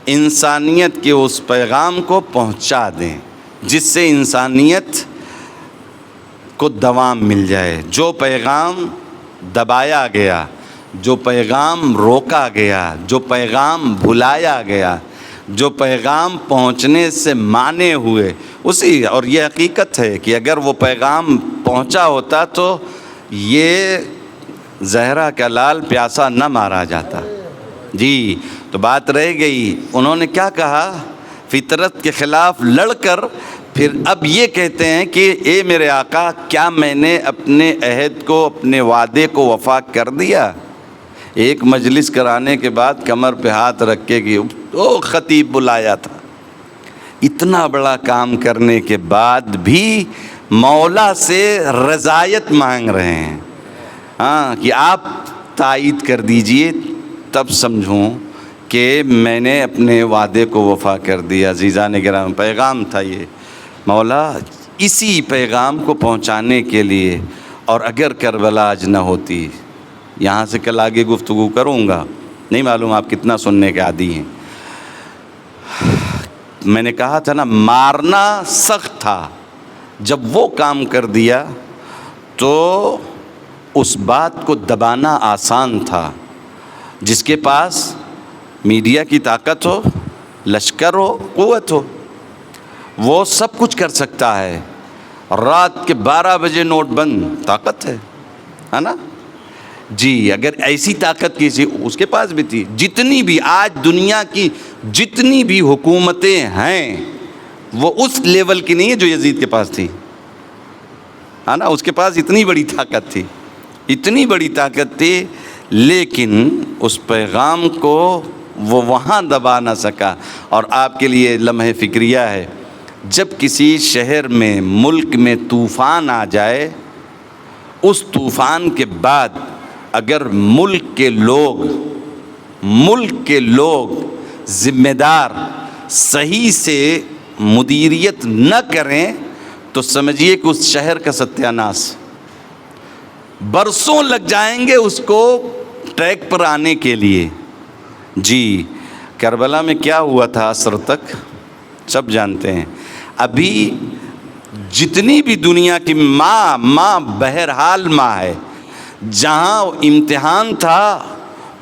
انسانیت کے اس پیغام کو پہنچا دیں جس سے انسانیت کو دوام مل جائے۔ جو پیغام دبایا گیا، جو پیغام روکا گیا، جو پیغام بھلایا گیا، جو پیغام پہنچنے سے مانے ہوئے، اسی اور یہ حقیقت ہے کہ اگر وہ پیغام پہنچا ہوتا تو یہ زہرا کا لال پیاسا نہ مارا جاتا۔ جی، تو بات رہ گئی، انہوں نے کیا کہا؟ فطرت کے خلاف لڑ کر پھر اب یہ کہتے ہیں کہ اے میرے آقا، کیا میں نے اپنے عہد کو، اپنے وعدے کو وفا کر دیا؟ ایک مجلس کرانے کے بعد کمر پہ ہاتھ رکھ کے کہ وہ خطیب بلایا تھا، اتنا بڑا کام کرنے کے بعد بھی مولا سے رضایت مانگ رہے ہیں، ہاں، کہ آپ تائید کر دیجئے تب سمجھوں کہ میں نے اپنے وعدے کو وفا کر دیا۔ عزیزان کرام، پیغام تھا یہ، مولا اسی پیغام کو پہنچانے کے لیے۔ اور اگر کربلا آج نہ ہوتی، یہاں سے کل آگے گفتگو کروں گا، نہیں معلوم آپ کتنا سننے کے عادی ہیں، میں نے کہا تھا نا مارنا سخت تھا، جب وہ کام کر دیا تو اس بات کو دبانا آسان تھا۔ جس کے پاس میڈیا کی طاقت ہو، لشکر ہو، قوت ہو، وہ سب کچھ کر سکتا ہے۔ رات کے 12 بجے نوٹ بند، طاقت ہے نا؟ جی، اگر ایسی طاقت کسی اس کے پاس بھی تھی، جتنی بھی آج دنیا کی جتنی بھی حکومتیں ہیں وہ اس لیول کی نہیں ہے جو یزید کے پاس تھی، ہے نا؟ اس کے پاس اتنی بڑی طاقت تھی، اتنی بڑی طاقت تھی، لیکن اس پیغام کو وہ وہاں دبا نہ سکا۔ اور آپ کے لیے لمحہ فکریہ ہے، جب کسی شہر میں، ملک میں طوفان آ جائے، اس طوفان کے بعد اگر ملک کے لوگ ذمہ دار صحیح سے مدیریت نہ کریں تو سمجھیے کہ اس شہر کا ستیہ ناش، برسوں لگ جائیں گے اس کو ٹریک پر آنے کے لیے۔ جی، کربلا میں کیا ہوا تھا عصر تک سب جانتے ہیں۔ ابھی جتنی بھی دنیا کی ماں بہرحال ماں ہے، جہاں امتحان تھا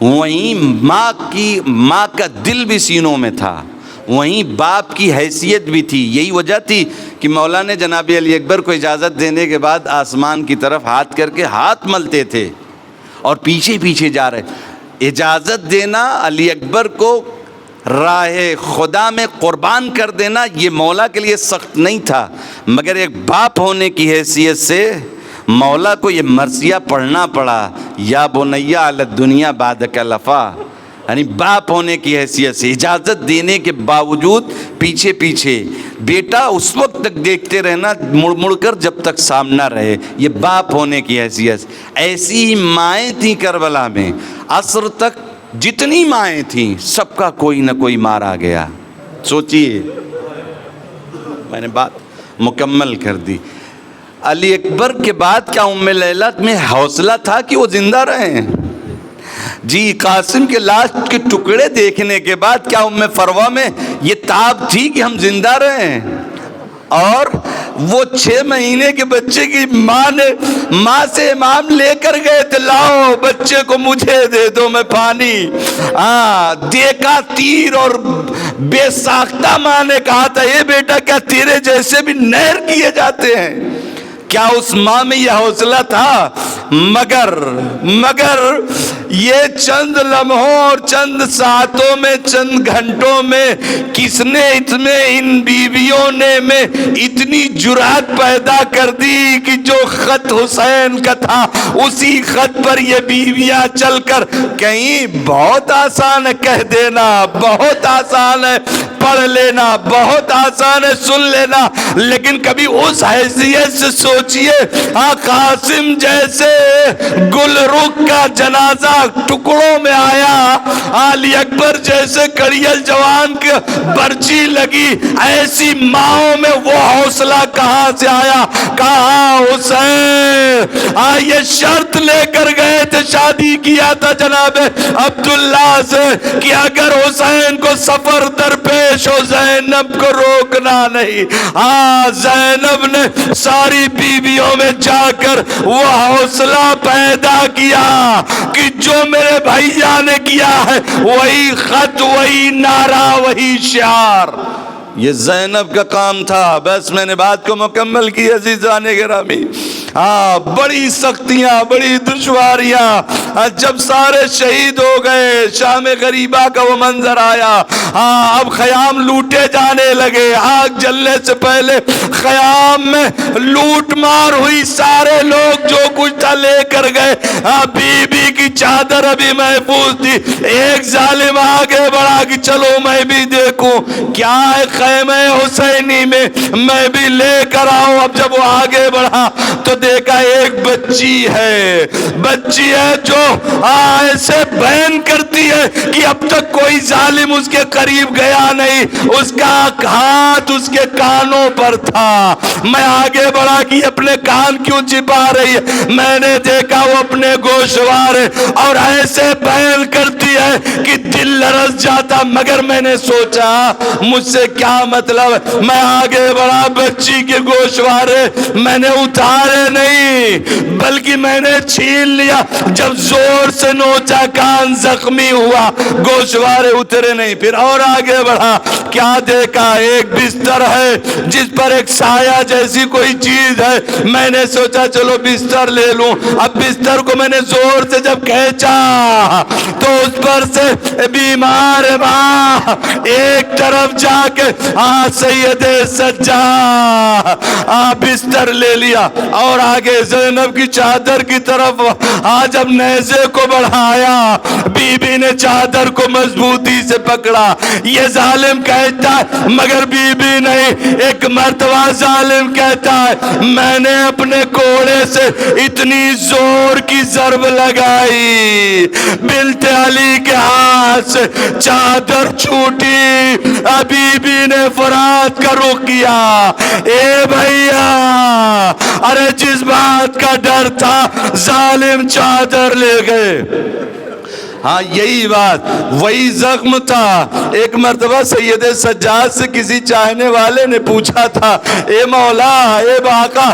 وہیں ماں کا دل بھی سینوں میں تھا، وہیں باپ کی حیثیت بھی تھی۔ یہی وجہ تھی کہ مولا نے جناب علی اکبر کو اجازت دینے کے بعد آسمان کی طرف ہاتھ کر کے ہاتھ ملتے تھے اور پیچھے پیچھے جا رہے۔ اجازت دینا، علی اکبر کو راہ خدا میں قربان کر دینا، یہ مولا کے لیے سخت نہیں تھا، مگر ایک باپ ہونے کی حیثیت سے مولا کو یہ مرثیہ پڑھنا پڑا، یا بنیا علی الدنیا بعدک لفا، یعنی باپ ہونے کی حیثیت سے اجازت دینے کے باوجود پیچھے پیچھے بیٹا اس وقت تک دیکھتے رہنا مڑ مڑ کر جب تک سامنا رہے، یہ باپ ہونے کی حیثیت۔ ایسی ہی مائیں تھیں کربلا میں، عصر تک جتنی مائیں تھیں سب کا کوئی نہ کوئی مارا گیا۔ سوچئے، میں نے بات مکمل کر دی۔ علی اکبر کے بعد کیا ام لیلہ میں حوصلہ تھا کہ وہ زندہ رہیں؟ جی، قاسم کے لاش کے ٹکڑے دیکھنے کے بعد کیا ام فروہ میں یہ تاب تھی کہ ہم زندہ رہیں؟ اور وہ 6 مہینے کے بچے کی ماں سے امام لے کر گئے تھے، لاؤ بچے کو مجھے دے دو میں پانی، دیکھا تیر اور بے ساختہ ماں نے کہا تھا، اے بیٹا کیا تیرے جیسے بھی نہر کیے جاتے ہیں؟ کیا اس ماں میں یہ حوصلہ تھا؟ مگر یہ چند لمحوں اور چند ساعتوں میں، چند گھنٹوں میں کس نے ان بیویوں نے میں اتنی جرأت پیدا کر دی کہ جو خط حسین کا تھا اسی خط پر یہ بیویاں چل کر کہیں بہت آسان ہے کہہ دینا، بہت آسان ہے پڑھ لینا، بہت آسان ہے سن لینا، لیکن کبھی اس حیثیت سے سوچئے قاسم جیسے گل رخ کا جنازہ ٹکڑوں میں آیا، علی اکبر جیسے کڑیل جوان کی برچی لگی، ایسی ماؤں میں وہ حوصلہ کہاں سے آیا؟ کہاں حسین یہ شرط لے کر گئے تھے، شادی کیا تھا جناب عبداللہ سے کہ اگر حسین کو سفر درپیش ہو زینب کو روکنا نہیں۔ زینب نے ساری بیویوں میں جا کر وہ حوصلہ پیدا کیا کہ جو میرے بھائیہ نے کیا ہے وہی خط، وہی نعرہ، وہی شعار، یہ زینب کا کام تھا۔ بس میں نے بات کو مکمل کی عزیزان گرامی۔ بڑی سختیاں، بڑی دشواریاں، جب سارے شہید ہو گئے، شام غریبہ کا وہ منظر آیا، اب خیام لوٹے جانے لگے، آگ جلنے سے پہلے خیام میں لوٹ مار ہوئی، سارے لوگ جو کچھ تھا لے کر گئے، بی بی کی چادر ابھی محفوظ تھی، ایک ظالم آگے بڑھا کہ چلو میں بھی دیکھوں کیا ہے خیمہ حسینی میں بھی لے کر آؤں۔ اب جب وہ آگے بڑھا تو دیکھا ایک بچی ہے جو ایسے بین کرتی ہے کہ اب تک کوئی ظالم اس کے قریب گیا نہیں، اس کا ہاتھ اس کے کانوں پر تھا۔ میں آگے بڑھا کہ اپنے کان کیوں چھپا رہی ہے؟ میں نے دیکھا وہ اپنے گوشوارے اور ایسے بین کرتی ہے کہ دل لرز جاتا، مگر میں نے سوچا مجھ سے کیا مطلب ہے؟ میں آگے بڑھا، بچی کے گوشوارے میں نے اتارے نہیں بلکہ میں نے چھین لیا، جب زور سے نوچا کان زخمی ہوا، گوشوارے اترے نہیں۔ پھر اور آگے بڑھا، کیا دیکھا؟ ایک بستر ہے جس پر ایک سایہ جیسی کوئی چیز ہے، میں نے سوچا چلو بستر لے لوں۔ اب بستر کو میں نے زور سے جب کھینچا تو اس پر سے بیمار ماں ایک طرف جا کے سید سجاد بستر لے لیا اور آگے زینب کی چادر کی طرف جب نیزے کو بڑھایا، بی بی نے چادر کو مضبوطی سے پکڑا۔ یہ ظالم کہتا ہے مگر بی بی نہیں، ایک مرتبہ ظالم کہتا ہے میں نے اپنے کوڑے سے اتنی زور کی ضرب لگائی، بنت علی کے ہاتھ سے چادر چھوٹی، بی بی نے فرات کا رخ کیا۔ اے بھائیا، ارے جس بات کا ڈر تھا ظالم چادر لے گئے۔ یہی بات، وہی زخم تھا۔ ایک مرتبہ سید سجاد سے کسی چاہنے والے نے پوچھا تھا اے مولا، اے باقا،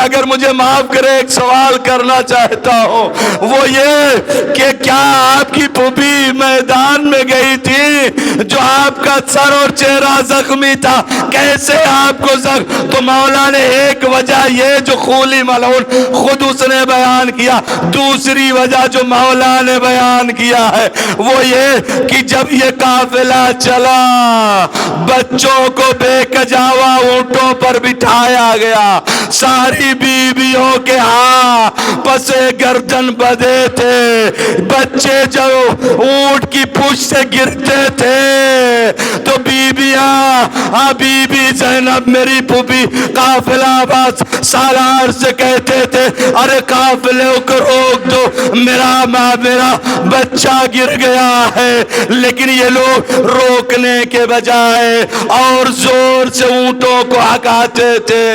اگر مجھے معاف کرے ایک سوال کرنا چاہتا ہوں، وہ یہ کہ کیا آپ کی پھوپھی میدان میں گئی تھی جو آپ کا سر اور چہرہ زخمی تھا، کیسے آپ کو زخم؟ تو مولا نے ایک وجہ یہ جو خولی ملعون خود اس نے بیان کیا، دوسری وجہ جو مولا نے بیان کیا ہے وہ یہ کہ جب یہ قافلہ چلا بچوں کو بے کجاوا اونٹوں پر بٹھایا گیا، ساری بیویوں کے پسے گردن بدے تھے، بچے جب اونٹ کی پشت سے گرتے تھے تو بی بی زینب میری پھوپھی قافلہ بس سالار سے کہتے تھے ارے قافلے کو روک دو، میرا بچہ گر گیا ہے، لیکن یہ لوگ روکنے کے بجائے اور زور سے اونٹوں کو ہکاتے تھے۔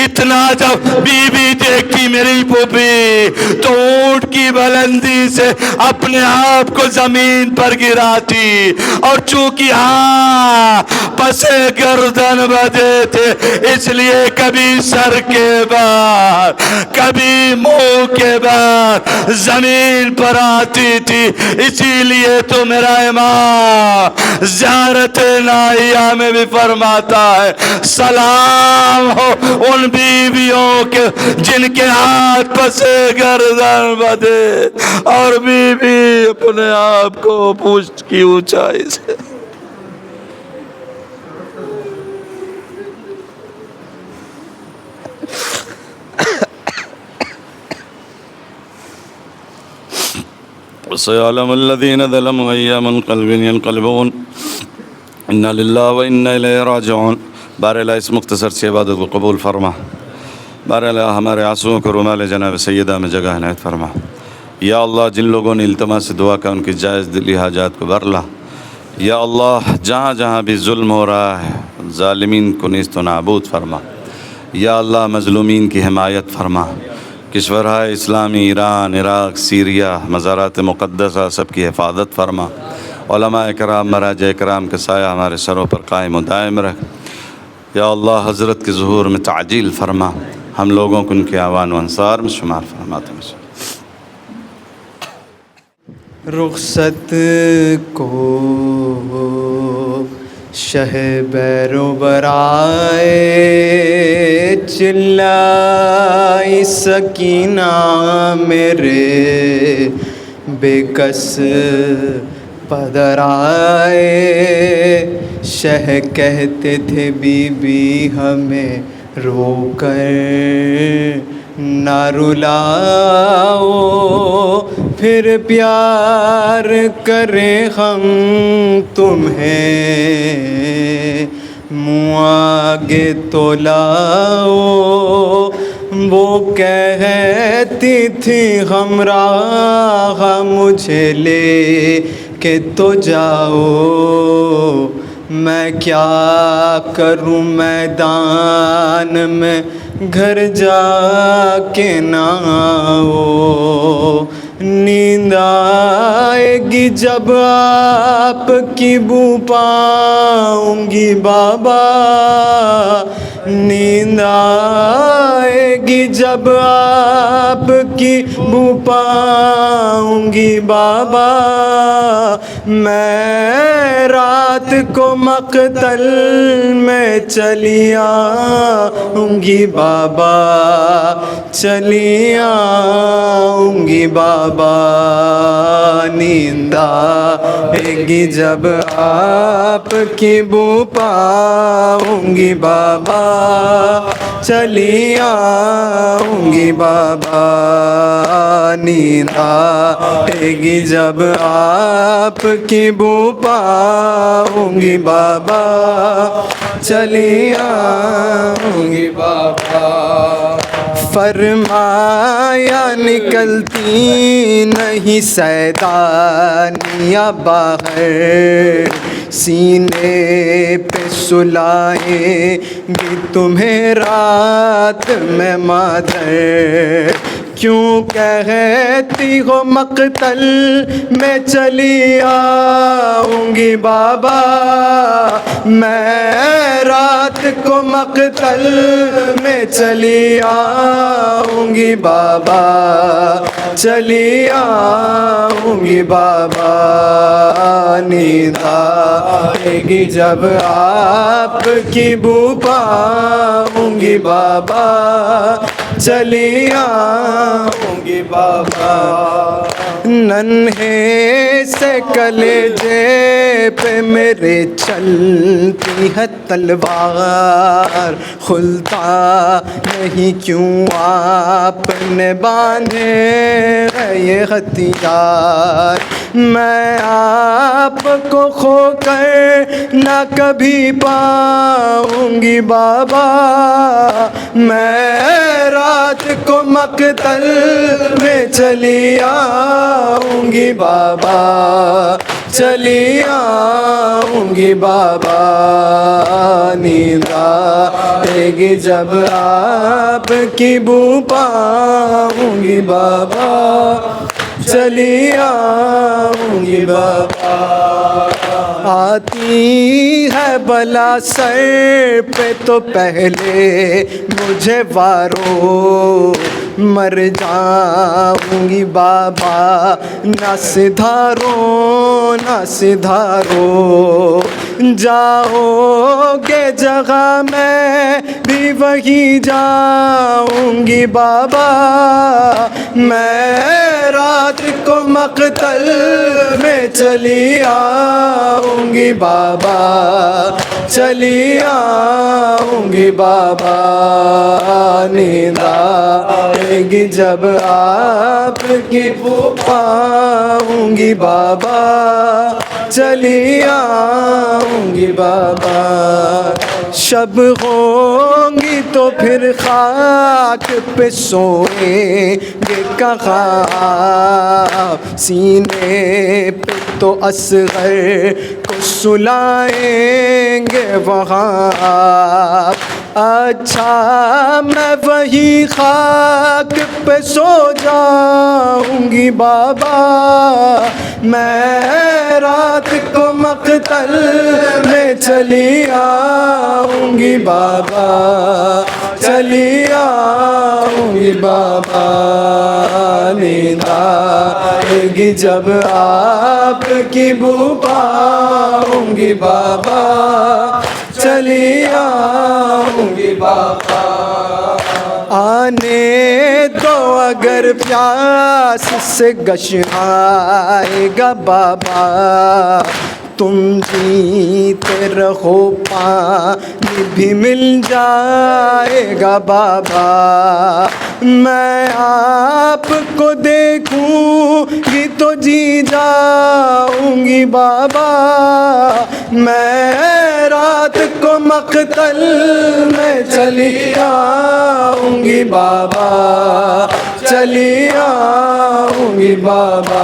اتنا جب بی بی دیکھتی میری پھوپھی تو اونٹ کی بلندی سے اپنے آپ کو زمین پر گراتی، اور چونکہ پس گردن بدے تھے، اس لیے کبھی سر کے بعد کبھی منہ کے بعد زمین پر آتی تھی، اسی لیے تو میرا امام زیارت نائیہ میں بھی فرماتا ہے سلام ہو ان بیویوں کے جن کے ہاتھ پس گردن بدے، اور بیوی اپنے آپ کو پشت کی اونچائی سے سيعلم الذين ظلموا أي منقلب ينقلبون إنا لله وإنا إليه راجعون۔ بار الہ اس مختصر سی عبادت کو قبول فرما، بار الہ ہمارے آنسوؤں کو رومال جناب سیدہ میں جگہ عنایت فرما۔ یا اللہ جن لوگوں نے التماس سے دعا کا ان کی جائز دلی حاجات کو بھر لا۔ یا اللہ جہاں جہاں بھی ظلم ہو رہا ہے ظالمین کو نیست و نابود فرما۔ یا اللہ مظلومین کی حمایت فرما۔ کشورہائے اسلامی ایران، عراق، سیریا، مزارات مقدسہ سب کی حفاظت فرما۔ علماء کرام، مراجع کرام کے سایہ ہمارے سروں پر قائم و دائم رکھ۔ یا اللہ حضرت کے ظہور میں تعجیل فرما، ہم لوگوں کو ان کے اعوان و انصار میں شمار فرماتے ہیں۔ رخصت کو شہ بیر و برائے چلائی سکینہ میرے بے کس پدر آئے، شہ کہتے تھے بی بی ہمیں رو کر نہ رلاؤ، پھر پیار کریں ہم تمہیں منہ آگے تو لاؤ۔ وہ کہتی تھی ہمراہ مجھے لے کہ تو جاؤ، میں کیا کروں میدان میں گھر جا کے نہ آؤ۔ نیند آئے گی جب آپ کی بو پاؤں گی بابا، نیند آئے گی جب آپ کی بو پاؤں گی بابا، میں رات کو مقتل میں چلی آؤں گی بابا، چلی آؤں گی بابا، نیند آئے گی جب آپ کی بو پاؤں گی بابا، چلی آؤں گی بابا، نیند آئے گی جب آپ کی بو پاؤں گی بابا، چلی آؤں گی بابا۔ فرمایا نکلتی نہیں سیدانیاں باہر، سینے پہ سلائیں گی تمہیں رات میں مادر، کیوں کہتی ہو مقتل میں چلی آؤں گی بابا، میں رات کو مقتل میں چلی آؤں گی بابا، چلی آؤں گی بابا، نیند آئے گی جب آپ کی بو پاؤں گی بابا، چلی آؤں گی بابا۔ ننھے سے کلیجے پہ میرے چلتی ہے تلوار، کھلتا نہیں کیوں آپ نے باندھے ہے یہ ہتھیار، میں آپ کو کھو کر نہ کبھی پاؤں گی بابا، میں رات کو مقتل میں چلی آؤں گی بابا، چلی آؤں گی بابا، نیند آئے گی جب آپ کی بو پاؤں گی بابا، چلی آؤں گی بابا۔ آتی ہے بلا سر پہ تو پہلے مجھے وارو، مر جاؤں گی بابا نہ سدھارو نہ سدھارو، جاؤ گے جگہ میں بھی وہی جاؤں گی بابا، میں رات کو مقتل میں چلی آؤں گی بابا، چلی آؤں گی بابا، نیند آئے گی جب آپ کی پاؤں گی بابا، چلی آؤں گی بابا، شب ہوں گی تو پھر خاک پہ سوئیں گے کہاں، سینے پہ تو اصغر کو سلائیں گے وہاں، اچھا میں وہی خاک پہ سو جاؤں گی بابا، میں رات کو مقتل میں چلی آؤں گی بابا، چلی آؤں گی بابا، نیند آئے گی جب آپ کی بو پاؤں گی بابا، چلی آؤں گی بابا، آنے دو اگر پیاس سے گشائے گا بابا، تم جیتے رہو پانی بھی مل جائے گا بابا، میں آپ کو دیکھوں گی تو جی جاؤں گی بابا، میں رات کو مقتل میں چلی آؤں گی بابا، چلی آؤں گی بابا،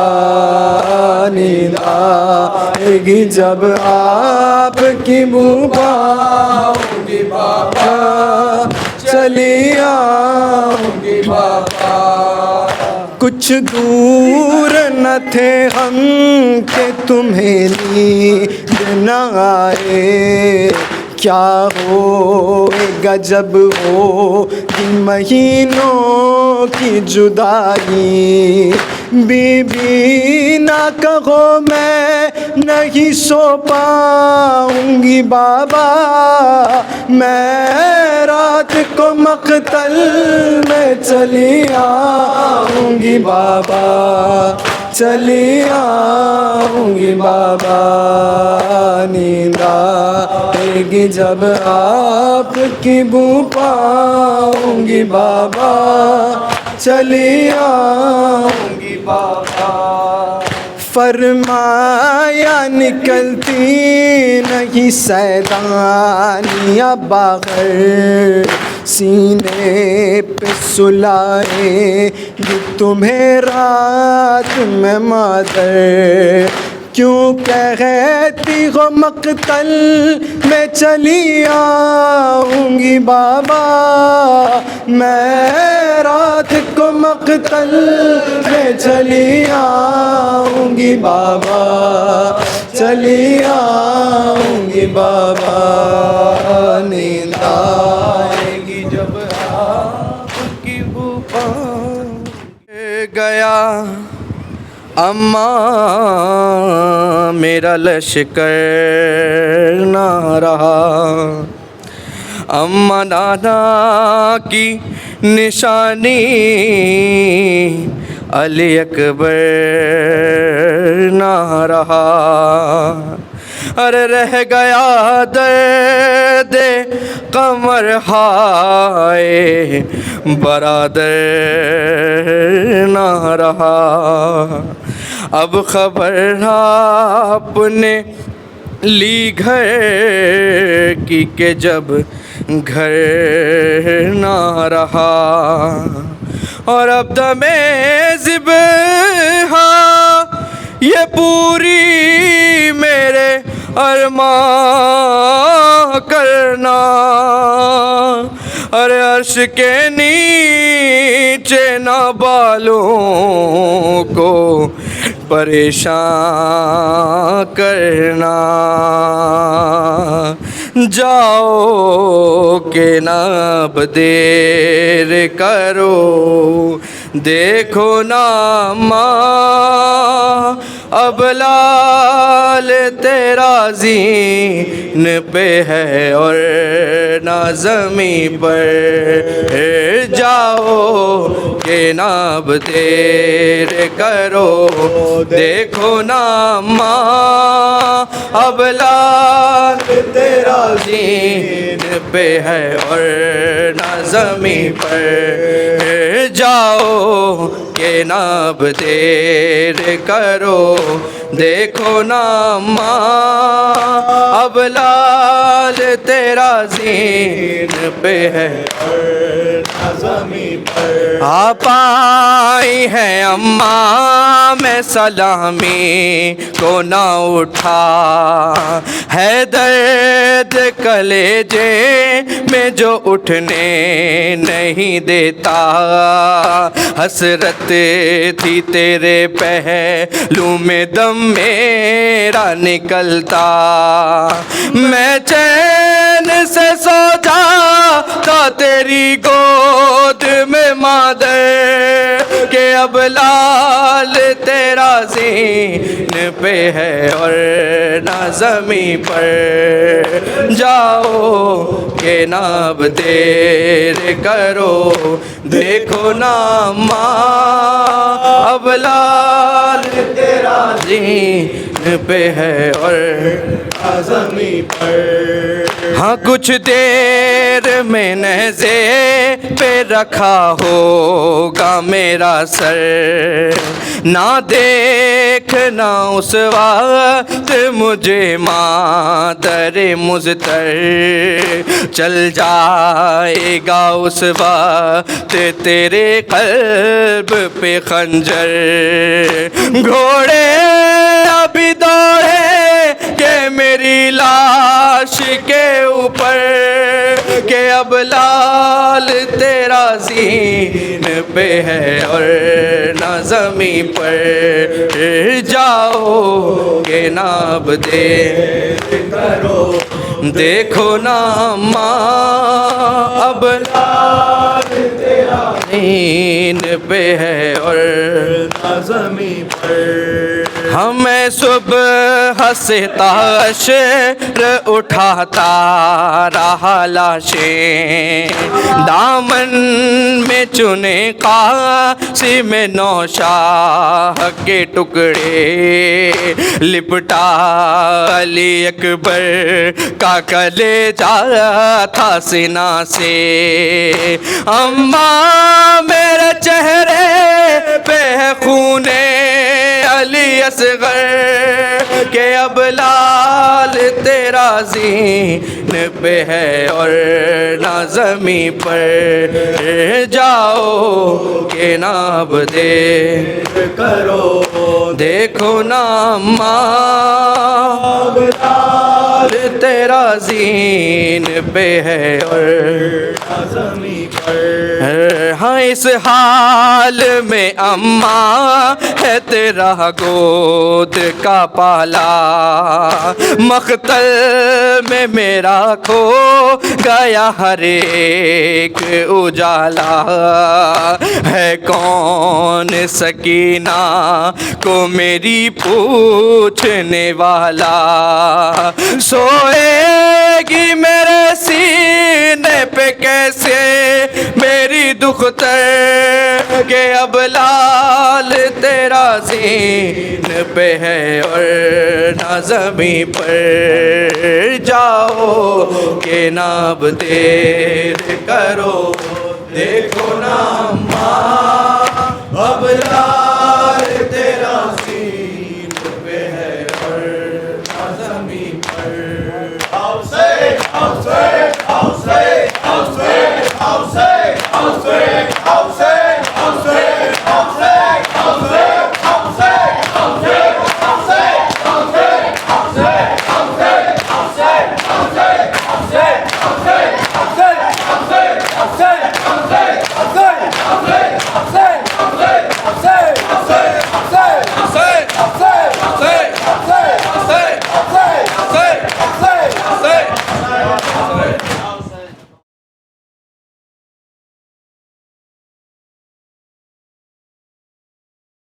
نیند آئے گی جب آپ کی بو پاؤں گی بابا، چلی آؤں گی بابا، کچھ دور نہ تھے ہم کہ تمہیں نیند نہ آئے، کیا ہوئے گا جب ہوگی مہینوں کی جدائی، بی بی نہ کہو میں نہیں سو پاؤں گی بابا، میں رات کو مقتل میں چلی آؤں گی بابا، چلی آؤں گی بابا، نیند آئے گی جب آپ کی بو پاؤں گی بابا، چلی آؤں گی بابا، فرمایا نکلتی نہیں سیدانیاں باہر، سینے پہ سلائے گی تمہیں رات میں مادر، کیوں کہتی ہو مقتل میں چلی آؤں گی بابا، میں رات کو مقتل میں چلی آؤں گی بابا، چلی آؤں گی بابا، نیند آئے گی جب آپ کی بو پاؤں گیا اماں میرا لشکر نہ رہا، اماں نانا کی نشانی علی اکبر نہ رہا، ارے رہ گیا درد قمر ہائے برادر نہ رہا، اب خبر آپ نے لی گھر کی کہ جب گھر نہ رہا، اور اب دم ذبح یہ پوری میرے ارماں کرنا، ارے عرش کے نیچے نہ بالوں کو پریشان کرنا، جاؤ کہ نہ اب دیر کرو، دیکھو نا ماں اب لال تیرا زین پہ ہے اور نہ زمین پر، جاؤ کہ نہ اب دیر کرو، دیکھو نا ماں اب لال تیرا زین پہ ہے اور نہ زمین پر، جاؤ کہ نہ اب دیر کرو، دیکھو نا ماں اب لال تیرا زین پہ ہے آپ آئی ہے اماں میں سلامی کو نہ اٹھا، ہے درد کلیجے میں جو اٹھنے نہیں دیتا، حسرت تھی تیرے پہلو میں دم میرا نکلتا، میں چین سے سو جاتا تیری گود میں مادر، کہ اب لال تیرا زین پہ ہے اور نہ زمین پر، جاؤ کہ نہ اب دیر کرو، دیکھو نا ماں اب لال تیرا زین پہ ہے اور زمین پر، ہاں کچھ دیر میں نیزے پہ رکھا ہوگا میرا سر، نہ دیکھنا اس وقت مجھے مادر مضطر، چل جائے گا اس وقت تیرے قلب پہ خنجر، گھوڑے ابھی دوڑے کہ میری لاش کے اوپر، کہ اب لال تیرا زین پہ ہے اور نہ زمین پر، جاؤ کہ نہ اب دیر کرو، دیکھو نا ماں اب لال تیرا زین پہ ہے اور نہ زمین پر، ہمیں صبح سے تاشر اٹھاتا رہا لاشیں، دامن میں چنے قاسم نوشاہ کے ٹکڑے، لپٹا علی اکبر کا کلیجہ تھا سینہ سے، اماں میرے چہرے پہ ہے خون علی اصغر، کہ اب لال تیرا زین پہ ہے اور نہ زمین پر، جاؤ کہ نہ اب دیر کرو، دیکھو نا ماں اب لال تیرا زین پہ ہے اور نہ زمین پر، ہاں اس حال میں اماں ہے تیرا گود کا پالا، مقتل میں میرا کھو گیا ہر ایک اجالا، ہے کون سکینہ کو میری پوچھنے والا، سوئے گی میرے سینے پہ کیسے میری دختر، کہ اب لال تیرا زین پہ ہے اور نہ زمین پر، جاؤ کہ نہ اب دیر کرو، دیکھو نا ماں اب لال تیرا زین پہ ہے اور نہ زمین پر،